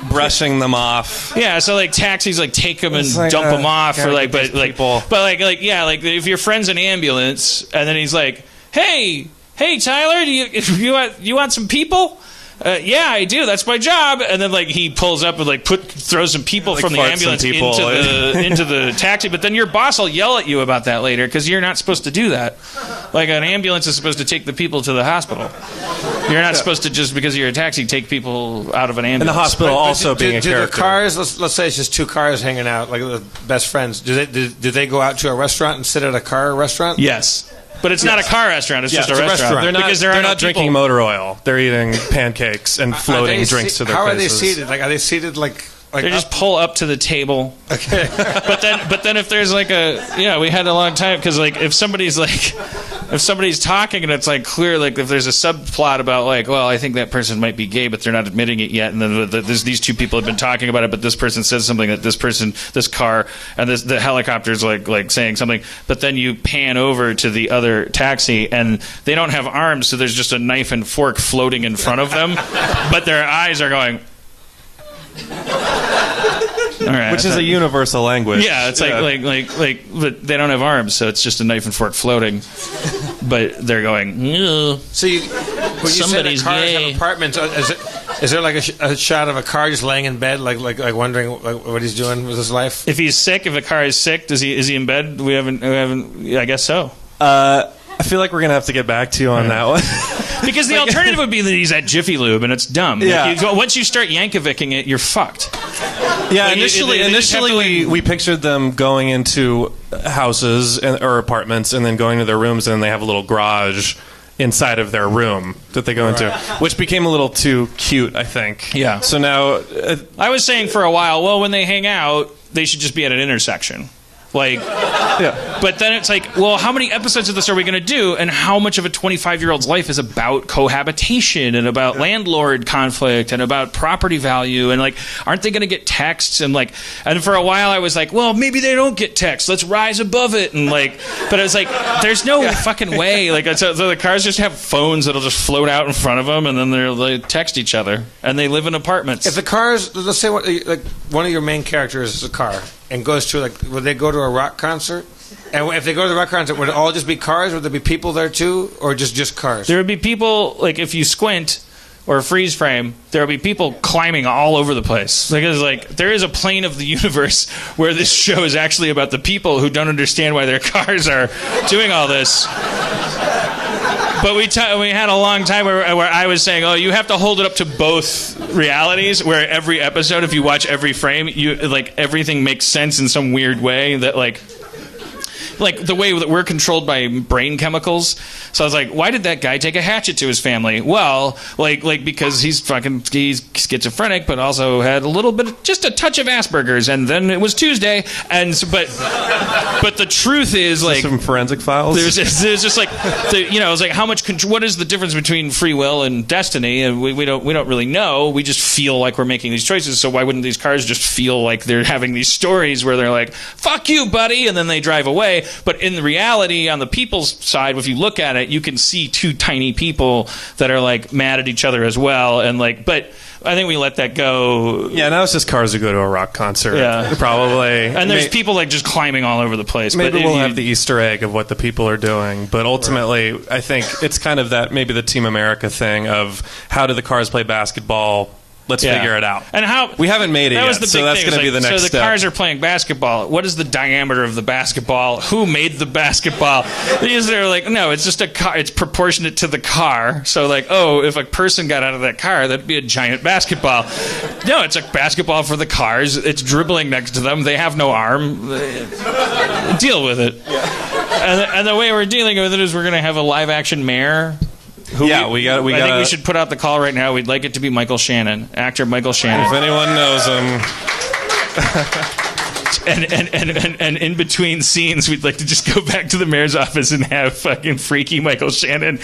brushing them off. Yeah, so like taxis like take them and dump them off, or like but if your friend's an ambulance and then he's like, hey, Tyler, you want some people? Yeah, I do. That's my job. And then, like, he pulls up and, like, throws some people from the ambulance into the taxi. But then your boss will yell at you about that later because you're not supposed to do that. Like, an ambulance is supposed to take the people to the hospital. You're not supposed to, just because you're a taxi, take people out of an ambulance. And the hospital also being a character. Do the cars, let's say it's just two cars hanging out, like the best friends, do they go out to a restaurant and sit at a car restaurant? Yes. But it's not a car restaurant. It's just a restaurant. They're not drinking motor oil. They're eating pancakes and floating drinks to their faces. How are they seated? Like, are they seated like they just pull up to the table. Okay. but then if there's like we had a long time because like if somebody's talking and it's like clear, like if there's a subplot about like, well, I think that person might be gay, but they're not admitting it yet, and then these two people have been talking about it, but this person says something that this car and the helicopter's like saying something, but then you pan over to the other taxi and they don't have arms, so there's just a knife and fork floating in front of them, but their eyes are going. All right, which is a universal language. Yeah, it's like, but they don't have arms, so it's just a knife and fork floating. But they're going. Ew. So when you somebody's say cars gay. have apartments, is there like a shot of a car just laying in bed, like wondering what he's doing with his life? If he's sick, if a car is sick, is he in bed? We haven't. I guess so. I feel like we're gonna have to get back to you on that one. Because the alternative would be that he's at Jiffy Lube, and it's dumb. Yeah. Like once you start Yankovicing it, you're fucked. Yeah, Like, initially we pictured them going into houses or apartments and then going to their rooms, and then they have a little garage inside of their room that they go into, which became a little too cute, I think. Yeah. So now... I was saying for a while, well, when they hang out, they should just be at an intersection. Like, yeah. But then it's like, well, how many episodes of this are we going to do, and how much of a 25-year-old's life is about cohabitation and about landlord conflict and about property value, and like, aren't they going to get texts? And like, and for a while I was like, well, maybe they don't get texts. Let's rise above it. And like, but I was like, there's no fucking way. Like, so the cars just have phones that'll just float out in front of them, and then they text each other, and they live in apartments. If the cars, let's say, like one of your main characters is a car and goes to would they go to a rock concert? And if they go to the rock concert, would it all just be cars? Would there be people there too, or just cars? There would be people, like if you squint or freeze frame, there will be people climbing all over the place. Because like there is a plane of the universe where this show is actually about the people who don't understand why their cars are doing all this. But we had a long time where I was saying, oh, you have to hold it up to both realities, where every episode, if you watch every frame, everything makes sense in some weird way that like the way that we're controlled by brain chemicals. So I was like, why did that guy take a hatchet to his family? Well, like because he's schizophrenic, but also had a little bit, just a touch of Asperger's, and then it was Tuesday, and so, but the truth is like some forensic files. There's just like it's like how much what is the difference between free will and destiny? And we don't really know. We just feel like we're making these choices. So why wouldn't these cars just feel like they're having these stories where they're like, "Fuck you, buddy," and then they drive away? But in reality, on the people's side, if you look at it, you can see two tiny people that are like mad at each other as well, and like, but I think we let that go. Yeah, now it's just cars who go to a rock concert. Yeah, probably. And there's people like just climbing all over the place. Maybe we'll have the Easter egg of what the people are doing, but ultimately, I think it's kind of that maybe the Team America thing of how do the cars play basketball. Let's figure it out. And how we haven't made it yet, so that's going to be the next step. So the cars are playing basketball. What is the diameter of the basketball? Who made the basketball? These are like, no, it's just a car. It's proportionate to the car. So like, oh, if a person got out of that car, that'd be a giant basketball. No, it's a basketball for the cars. It's dribbling next to them. They have no arm. Deal with it. And the way we're dealing with it is we're going to have a live action mayor. I think we should put out the call right now. We'd like it to be Michael Shannon, actor Michael Shannon. If anyone knows him. And in between scenes, we'd like to just go back to the mayor's office and have fucking freaky Michael Shannon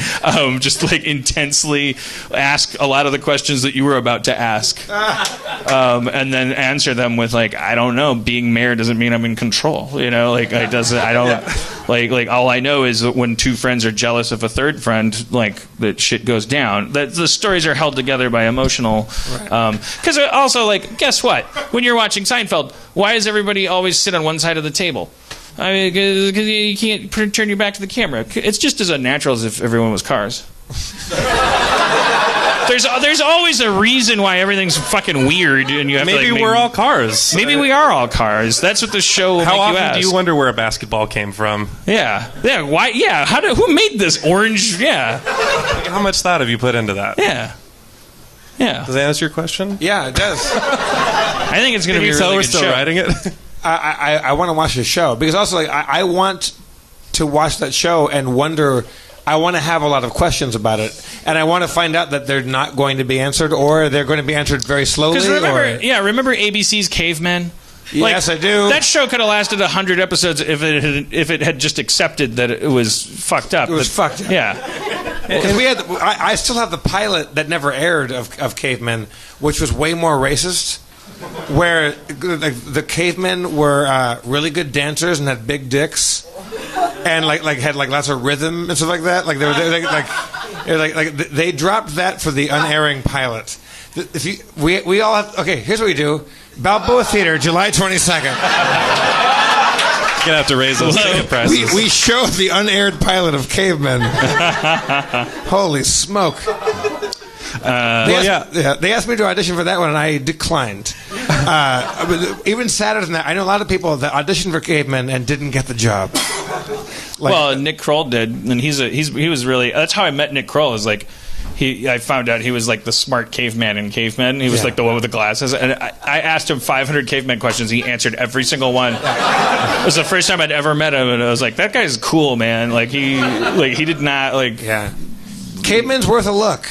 just like intensely ask a lot of the questions that you were about to ask, and then answer them with like, I don't know, being mayor doesn't mean I'm in control, like I don't like all I know is that when two friends are jealous of a third friend, like that shit goes down. That the stories are held together by emotional, because also like, guess what? When you're watching Seinfeld, why does everybody always sit on one side of the table? I mean, because you can't turn your back to the camera. It's just as unnatural as if everyone was cars. There's always a reason why everything's fucking weird, and you have Maybe to, like, we're all cars. Maybe we are all cars. That's what the show will How make you often ask. do you wonder where a basketball came from? Yeah. Why? Yeah. Who made this orange? Yeah. How much thought have you put into that? Yeah. Does that answer your question? Yeah, it does. I think it's going to be a tell really we're good still show. writing it? I want to watch the show because also like I want to watch that show and wonder. I want to have a lot of questions about it, and I want to find out that they're not going to be answered, or they're going to be answered very slowly. Because remember ABC's Cavemen? Yes, I do. That show could have lasted 100 episodes if it had just accepted that it was fucked up. It was fucked up. Yeah. Because I still have the pilot that never aired of Cavemen, which was way more racist. Where the cavemen were really good dancers and had big dicks, and had lots of rhythm and stuff like that. Like they dropped that for the unairing pilot. We all have, okay. Here's what we do: Balboa Theater, July 22nd. You're gonna have to raise those ticket prices. We show the unaired pilot of Cavemen. Holy smoke! They asked me to audition for that one, and I declined. Even sadder than that, I know a lot of people that auditioned for Cavemen and didn't get the job. Well, Nick Kroll did, and he was really. That's how I met Nick Kroll. Is like I found out he was like the smart caveman in Cavemen. He was like the one with the glasses, and I asked him 500 caveman questions. He answered every single one. It was the first time I'd ever met him, and I was like, that guy's cool, man. He did not like. Yeah, Cavemen's worth a look.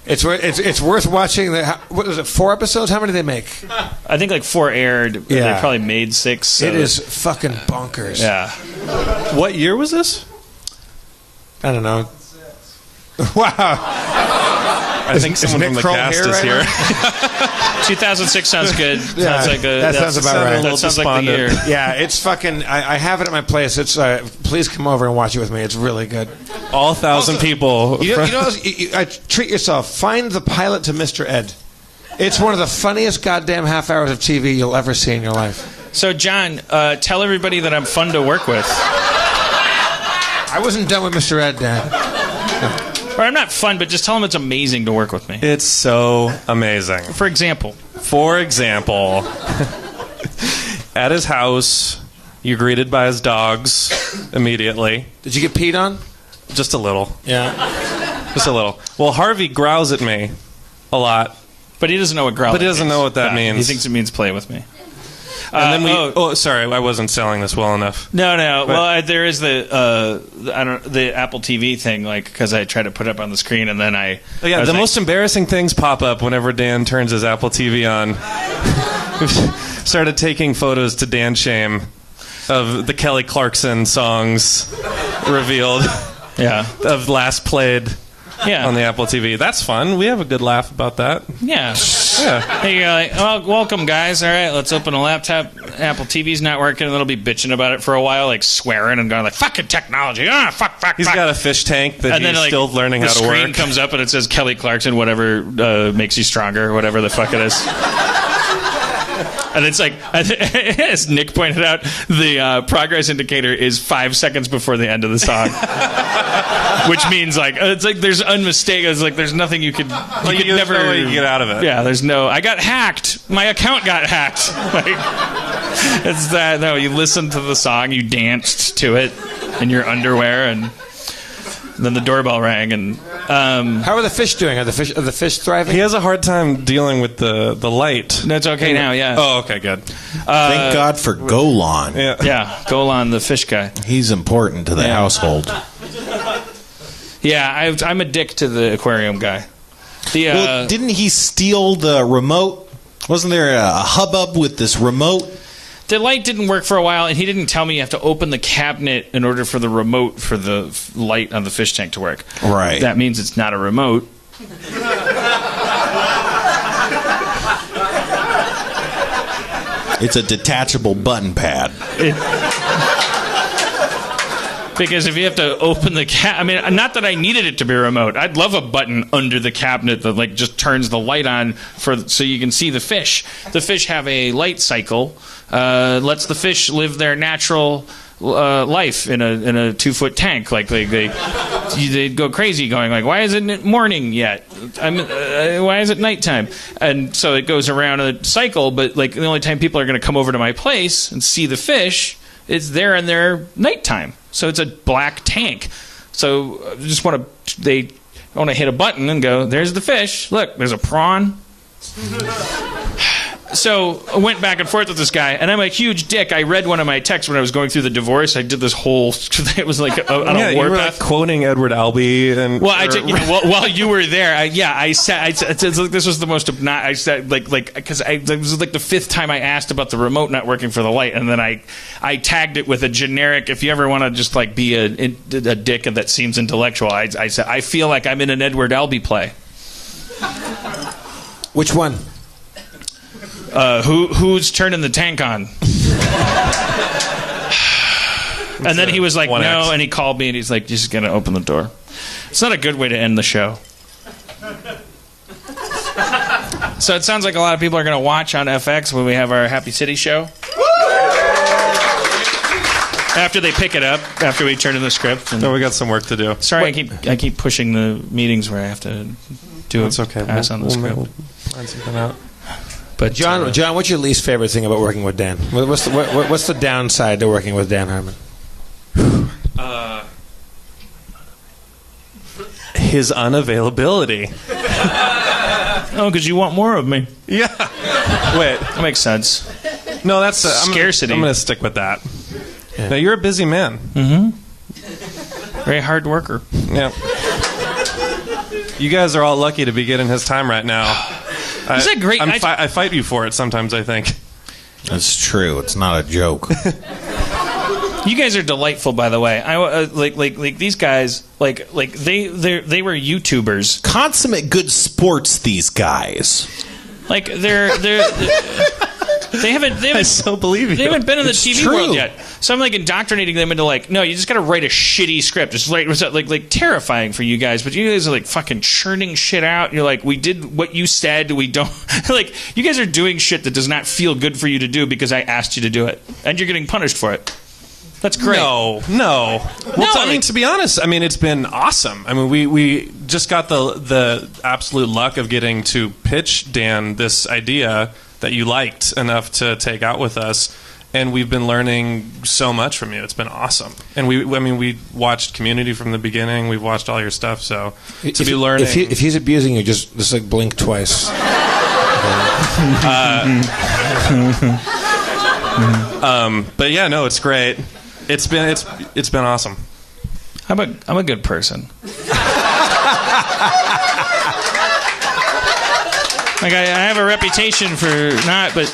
It's worth watching. What was it? 4 episodes? How many did they make? I think like 4 aired. Yeah. They probably made 6. So. It is fucking bonkers. Yeah. What year was this? I don't know. Wow. I think someone from the cast is here. 2006 sounds good. Yeah, sounds like that sounds about right. That sounds like the year. Yeah, it's fucking. I have it at my place. It's. Please come over and watch it with me. It's really good. All 1,000 people. Treat yourself. Find the pilot to Mr. Ed. It's one of the funniest goddamn half hours of TV you'll ever see in your life. So, John, tell everybody that I'm fun to work with. I wasn't done with Mr. Ed, Dan. Or I'm not fun, but just tell them it's amazing to work with me. It's so amazing. For example, at his house, you're greeted by his dogs immediately. Did you get peed on? Just a little. Yeah. Just a little. Well, Harvey growls at me a lot. But he doesn't know what growling But he doesn't know what that means. He thinks it means play with me. And then sorry, I wasn't selling this well enough. No. Well, there is the Apple TV thing, like, because I try to put it up on the screen, and then the most embarrassing things pop up whenever Dan turns his Apple TV on. We've started taking photos to Dan Shame of the Kelly Clarkson songs revealed. Yeah. Of last played. Yeah. On the Apple TV. That's fun. We have a good laugh about that. Yeah. Hey, you're like, well, welcome, guys. All right, let's open a laptop. Apple TV's not working, and they'll be bitching about it for a while, like swearing and going like, fucking technology. Fuck. He's got a fish tank that he's still learning how to work. The screen comes up, and it says Kelly Clarkson, whatever makes you stronger, whatever the fuck it is. And it's like, as Nick pointed out, the progress indicator is 5 seconds before the end of the song. Which means, like, it's like there's unmistakable. It's like there's nothing you could never no way you get out of it. Yeah, there's no. I got hacked. My account got hacked. Like, it's that. No, you listened to the song, you danced to it in your underwear, and then the doorbell rang. And how are the fish doing? Are the fish thriving? He has a hard time dealing with the light. That's okay now. Yeah. Oh, okay, good. Thank God for Golan. Yeah, Golan, the fish guy. He's important to the household. Yeah, I'm a dick to the aquarium guy. Well, didn't he steal the remote? Wasn't there a hubbub with this remote? The light didn't work for a while, and he didn't tell me you have to open the cabinet in order for the remote for the light on the fish tank to work. Right. That means it's not a remote. It's a detachable button pad. Because if you have to open the I mean, not that I needed it to be remote. I'd love a button under the cabinet that like just turns the light on so you can see the fish. The fish have a light cycle, lets the fish live their natural life in a 2-foot tank. Like they'd go crazy, going like, "Why isn't it morning yet? Why is it nighttime?" And so it goes around a cycle. But like the only time people are going to come over to my place and see the fish is there in their nighttime. So it's a black tank. So I just want to hit a button and go, "There's the fish. Look, there's a prawn." So I went back and forth with this guy, and I'm a huge dick. I read one of my texts when I was going through the divorce. I did this whole. It was like on a you were like quoting Edward Albee, and while you were there, I said this was the most obnoxious. I said because it was like the 5th time I asked about the remote not working for the light, and then I tagged it with a generic. If you ever want to just like be a dick that seems intellectual, I said I feel like I'm in an Edward Albee play. Which one? Who's turning the tank on? And then he was like, "No," and he called me and he's like, "Just gonna open the door." It's not a good way to end the show. So it sounds like a lot of people are gonna watch on FX when we have our Happy City show. After they pick it up, after we turn in the script. No, we got some work to do. Sorry, I keep pushing the meetings where I have to do That's okay. pass on the script. We'll find something out. But John, what's your least favorite thing about working with Dan? What's the downside to working with Dan Harmon? His unavailability. Oh, because you want more of me. Yeah. Wait. That makes sense. No, that's scarcity. I'm going to stick with that. Yeah. Now, you're a busy man. Mm-hmm. Very hard worker. Yeah. You guys are all lucky to be getting his time right now. Is that great? I fight you for it sometimes, I think. That's true. It's not a joke. You guys are delightful, by the way. I like these guys. Like they were YouTubers. Consummate good sports. These guys. Like they haven't. I so believe you. They haven't been in the TV true. world yet. So I'm like indoctrinating them into like, no, you just got to write a shitty script. It's like terrifying for you guys, but you guys are like fucking churning shit out. You're like, we did what you said. We don't like. You guys are doing shit that does not feel good for you to do because I asked you to do it, and you're getting punished for it. That's great. No. Well, I mean, to be honest, I mean, it's been awesome. I mean, we just got the absolute luck of getting to pitch Dan this idea that you liked enough to take out with us, and we've been learning so much from you. It's been awesome. And we watched Community from the beginning. We've watched all your stuff, so to be learning. If he's abusing you, just like blink twice. But yeah, no, it's great. It's been awesome. I'm a good person. Like I have a reputation for not, and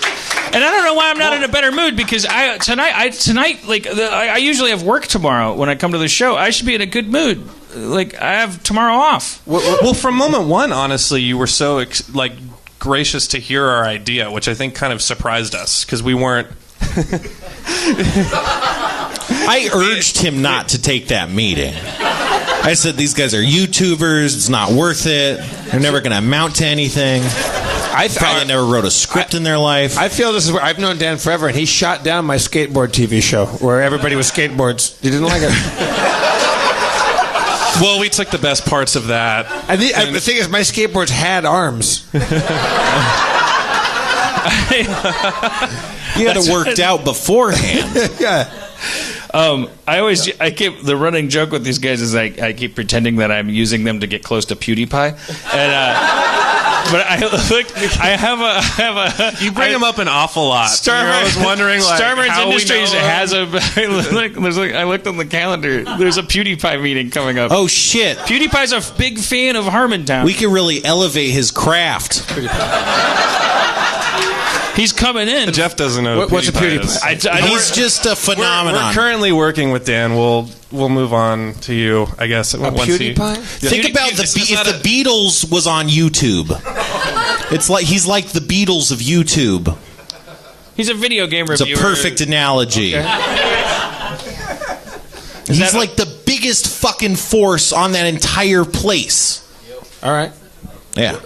I don't know why I'm not in a better mood because tonight like I usually have work tomorrow when I come to the show. I should be in a good mood. Like I have tomorrow off. Well, from moment one, honestly, you were so gracious to hear our idea, which I think kind of surprised us because we weren't. I urged him not to take that meeting. I said, these guys are YouTubers. It's not worth it. They're never going to amount to anything. I probably never wrote a script in their life. I feel this is where I've known Dan forever, and he shot down my skateboard TV show where everybody was skateboards. He didn't like it. Well, we took the best parts of that. The thing is, my skateboards had arms. You had it worked out beforehand. Yeah. I keep the running joke with these guys is I keep pretending that I'm using them to get close to PewDiePie, and but I have a you bring him up an awful lot. I was wondering Starburns Industries has a I looked on the calendar. There's a PewDiePie meeting coming up. Oh shit! PewDiePie's a big fan of Harmontown. We can really elevate his craft. He's coming in. Jeff doesn't know what's a PewDiePie. He's just a phenomenon. We're currently working with Dan. We'll move on to you, I guess. PewDiePie? Think about if the Beatles was on YouTube. It's like he's like the Beatles of YouTube. He's a video game reviewer. It's a perfect analogy. Okay. He's like the biggest fucking force on that entire place. All right. Yeah.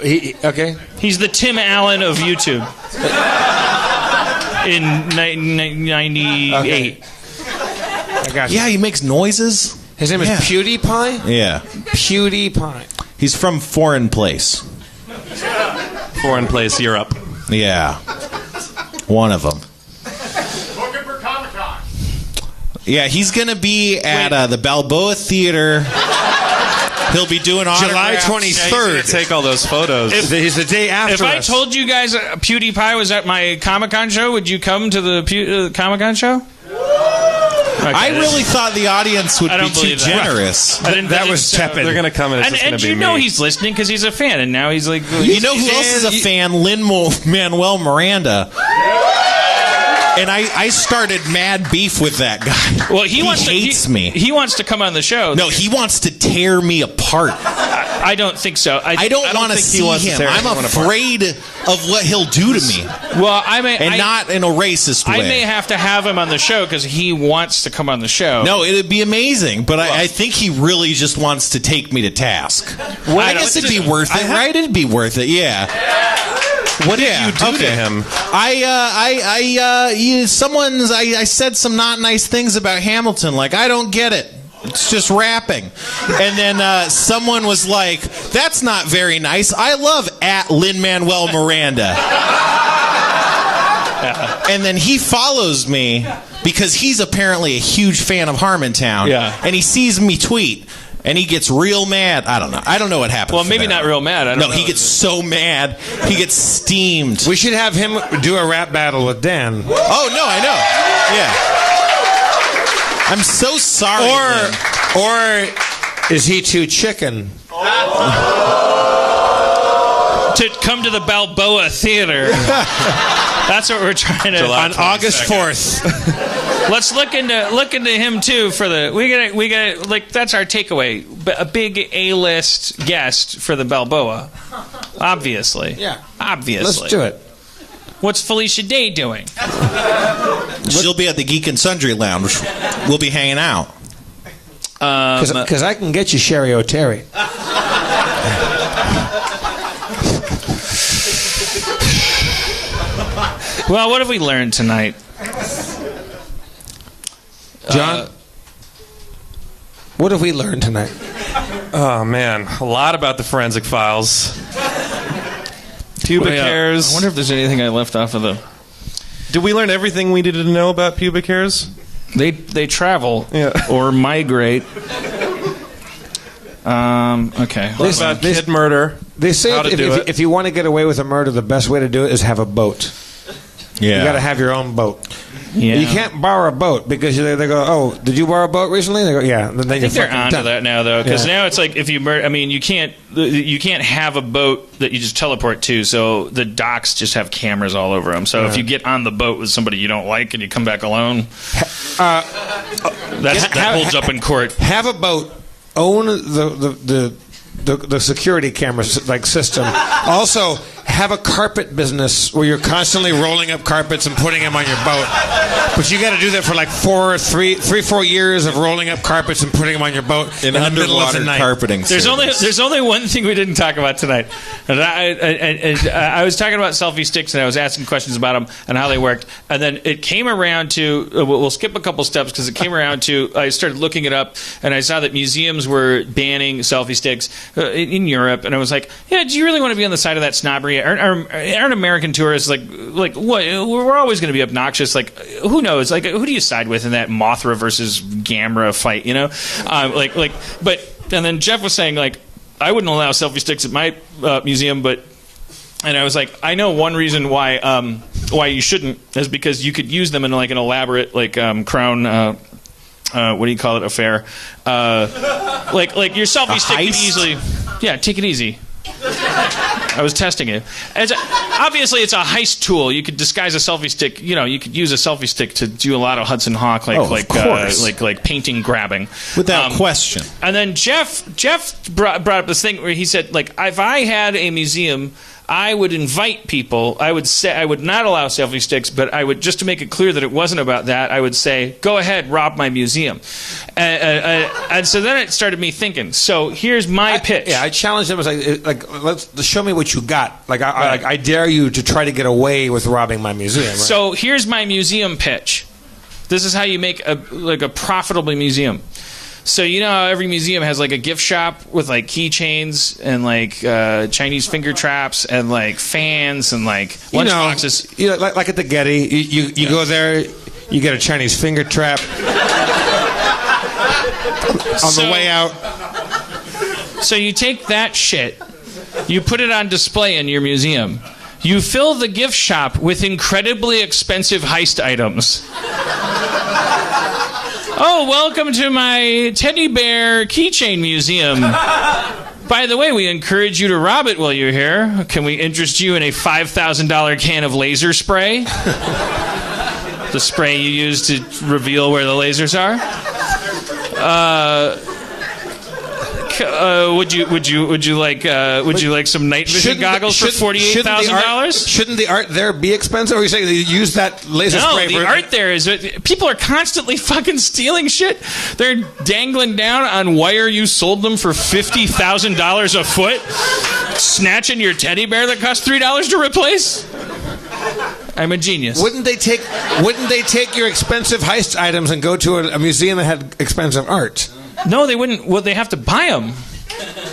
Okay. He's the Tim Allen of YouTube. In 1998. Okay. I got you. Yeah, he makes noises. His name is PewDiePie? Yeah. PewDiePie. He's from Foreign Place. Foreign Place, Europe. Yeah. One of them. Looking for Comic-Con. Yeah, he's going to be at the Balboa Theater. He'll be doing July autographs. 23rd. Take all those photos. He's the day after If I us. told you guys PewDiePie was at my Comic-Con show, would you come to the Comic-Con show? Okay. I really thought the audience would I be don't too believe that. generous. That was tepid. They're going to come and it's just And going to be you know me. he's listening because he's a fan, and now he's like... You know who else is a fan? Lin-Manuel Miranda. And I started mad beef with that guy. Well, he hates me. He wants to come on the show. No, he wants to tear me apart. I don't think so. I don't want to see him. I'm afraid of what he'll do to me. Well, not in a racist way. I may have to have him on the show because he wants to come on the show. No, it'd be amazing, but I think he really just wants to take me to task. Well, I guess it'd be worth it, right? It'd be worth it, yeah. What did you do to him? I said some not nice things about Hamilton, like, I don't get it. It's just rapping. And then someone was like, that's not very nice. I love at Lin-Manuel Miranda. And then he follows me because he's apparently a huge fan of Harmontown. Yeah. And he sees me tweet. And he gets real mad. I don't know. I don't know what happened. Well, maybe not real mad. I don't know. He gets so mad. He gets steamed. We should have him do a rap battle with Dan. Oh, no, I know. Yeah. I'm so sorry. Or is he too chicken? To come to the Balboa Theater. That's what we're trying to... On August 4th. Let's look into him too for the we got like that's our takeaway, a big A-list guest for the Balboa, obviously. Yeah, obviously. Let's do it. What's Felicia Day doing? She'll be at the Geek and Sundry Lounge. We'll be hanging out. Because I can get you Sherry O'Terry. Well, what have we learned tonight? John, what have we learned tonight? Oh, man. A lot about the forensic files. Pubic hairs. I wonder if there's anything I left off of the... Did we learn everything we needed to know about pubic hairs? They travel or migrate. Okay. What about kid murder? They say if you want to get away with a murder, the best way to do it is have a boat. Yeah. You got to have your own boat. Yeah. You can't borrow a boat because they go, oh, did you borrow a boat recently? They go, yeah. Then I think they're onto that now, though, because now it's like if you murder, I mean, you can't have a boat that you just teleport to. So the docks just have cameras all over them. So if you get on the boat with somebody you don't like and you come back alone, that holds up in court. Have a boat. Own the security camera system. Also, have a carpet business where you're constantly rolling up carpets and putting them on your boat. But you got to do that for like 4 years of rolling up carpets and putting them on your boat in the middle of the night. Carpeting. There's only one thing we didn't talk about tonight. And I was talking about selfie sticks and I was asking questions about them and how they worked. And then it came around to we'll skip a couple steps because it came around to I started looking it up and I saw that museums were banning selfie sticks in Europe. And I was like, yeah, do you really want to be on the side of that snobbery? Aren't American tourists like what? We're always going to be obnoxious. Like who knows? Like who do you side with in that Mothra versus Gamera fight? You know, but and then Jeff was saying like I wouldn't allow selfie sticks at my museum, but and I was like I know one reason why you shouldn't is because you could use them in like an elaborate like crown. What do you call it? Affair. Like your selfie stick could easily. Yeah, take it easy. I was testing it. Obviously, it's a heist tool. You could disguise a selfie stick. You know, you could use a selfie stick to do a lot of Hudson Hawk, like painting grabbing, without question. And then Jeff brought up this thing where he said, like, if I had a museum I would invite people. I would say I would not allow selfie sticks, but I would, just to make it clear that it wasn't about that, I would say, go ahead, rob my museum. And so then it started me thinking, so here's my pitch. I challenged them. I was like, let's show me what you got. I dare you to try to get away with robbing my museum. Right? So here's my museum pitch. This is how you make a profitable museum. So you know how every museum has like a gift shop with like keychains and like Chinese finger traps and like fans and like lunchboxes. You know, like at the Getty, you go there, you get a Chinese finger trap. On the way out. So you take that shit, you put it on display in your museum. You fill the gift shop with incredibly expensive heist items. Oh, welcome to my teddy bear keychain museum. By the way, we encourage you to rob it while you're here. Can we interest you in a $5,000 can of laser spray? The spray you use to reveal where the lasers are? Would you like some night vision goggles for $48,000? Shouldn't the art there be expensive? Or are you saying they use that laser spray? No, the art there is people are constantly fucking stealing shit. They're dangling down on wire you sold them for $50,000 a foot, snatching your teddy bear that cost $3 to replace. I'm a genius. Wouldn't they take your expensive heist items and go to a museum that had expensive art? No, they wouldn't. Well, they have to buy them.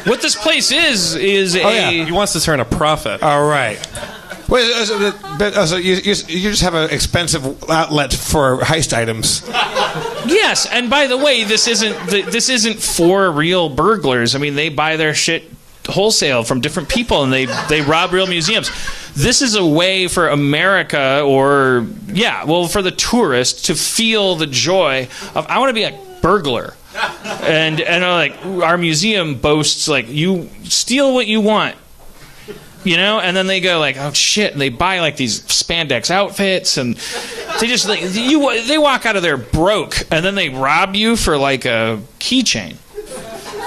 What this place is he wants to turn a profit. All right. Wait, so you just have an expensive outlet for heist items. Yes, and by the way, this isn't for real burglars. I mean, they buy their shit wholesale from different people, and they rob real museums. This is a way for America, for the tourist to feel the joy of, I want to be a burglar. And like our museum boasts like, you steal what you want, you know, and then they go like, oh shit, and they buy like these spandex outfits, and they just like they walk out of there broke, and then they rob you for like a keychain.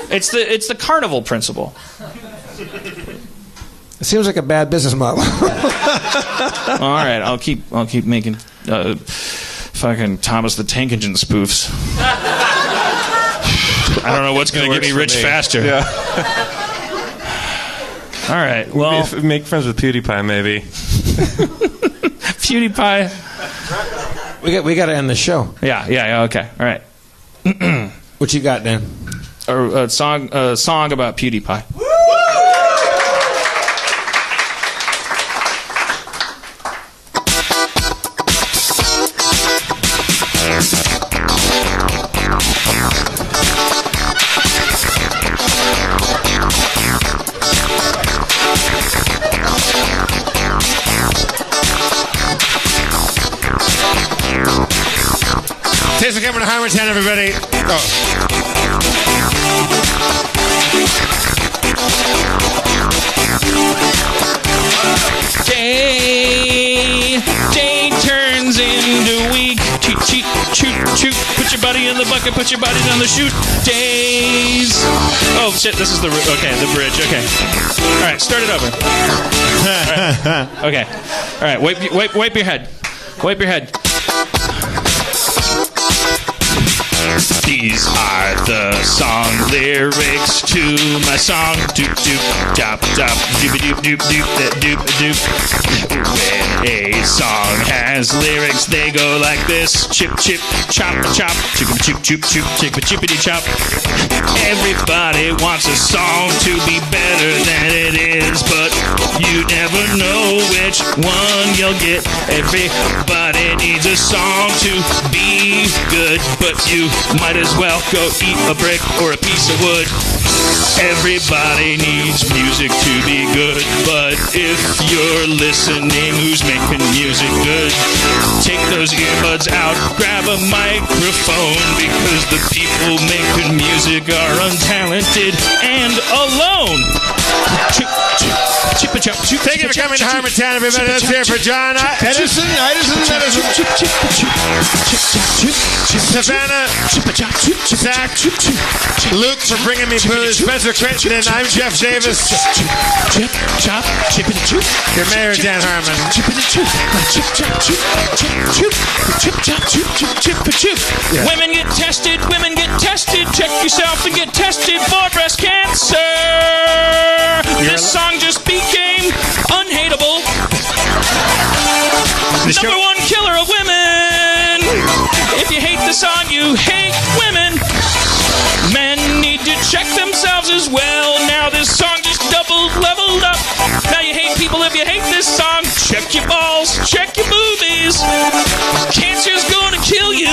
It's the carnival principle. It seems like a bad business model. All right, I'll keep making fucking Thomas the Tank Engine spoofs. I don't know what's going to get me rich faster. Yeah. All right. Well, make friends with PewDiePie, maybe. PewDiePie. We got to end the show. Yeah. Okay. All right. What you got, Dan? A song about PewDiePie. Thanks for coming to Harmontown, everybody. Day turns into week. Cheat. Put your buddy in the bucket. Put your buddy down the chute. Days. Oh shit! This is the bridge. Okay. All right, start it over. All right. Okay. All right. Wipe your head. Wipe your head. These are the song lyrics to my song. Doop doop dop dop doop doop doop doop doop doop. When a song has lyrics, they go like this: chip chip chop chop chip chip chip chip chip chippity chop. Everybody wants a song to be better than it is, but you never know which one you'll get. Everybody needs a song to be good, but you might as well go eat a brick or a piece of wood. Everybody needs music to be good, but if you're listening, who's making music good? Take those those earbuds out, grab a microphone, because the people making music are untalented and alone. Thank you for coming to Harmontown, everybody. Let's hear for John Edison. Savannah, Zach, Luke for bringing me booze, Spencer Clinton, and I'm Jeff Davis. Your mayor, Dan Harmon. Women get tested, check yourself and get tested for breast cancer. This song just became unhateable. Number one killer of women. If you hate the song, you hate women. Men need to check themselves as well. Now this song just leveled up. Now you hate people if you hate this song. Check your balls, check your boobies. Cancer's gonna kill you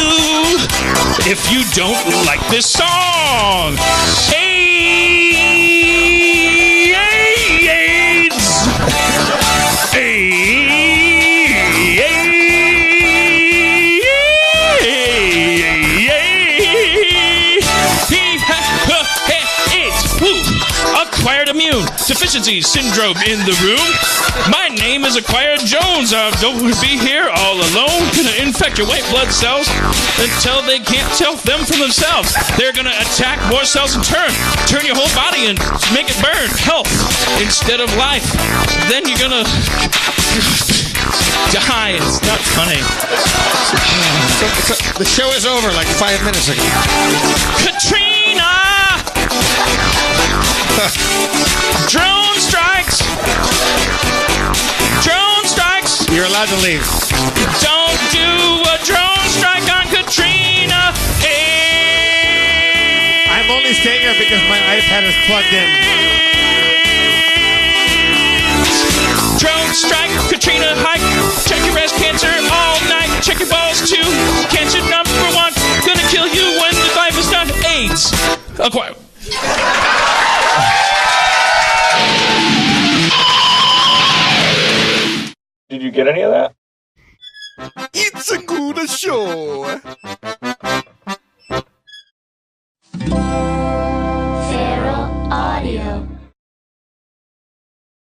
if you don't like this song. Acquired immune deficiency syndrome in the room. My name is Acquired Jones. Don't be here all alone. Gonna infect your white blood cells until they can't tell them from themselves. They're gonna attack more cells in turn your whole body and make it burn. Health instead of life. Then you're gonna die. It's not funny. The show is over like 5 minutes ago. Katrina! Drone strikes! Drone strikes! You're allowed to leave. Don't do a drone strike on Katrina! I'm only staying here because my iPad is plugged in. Drone strike, Katrina hike. Check your breast cancer all night. Check your balls too. Cancer number one. Gonna kill you when the life is done. AIDS. Acquired. Did you get any of that? It's a good show.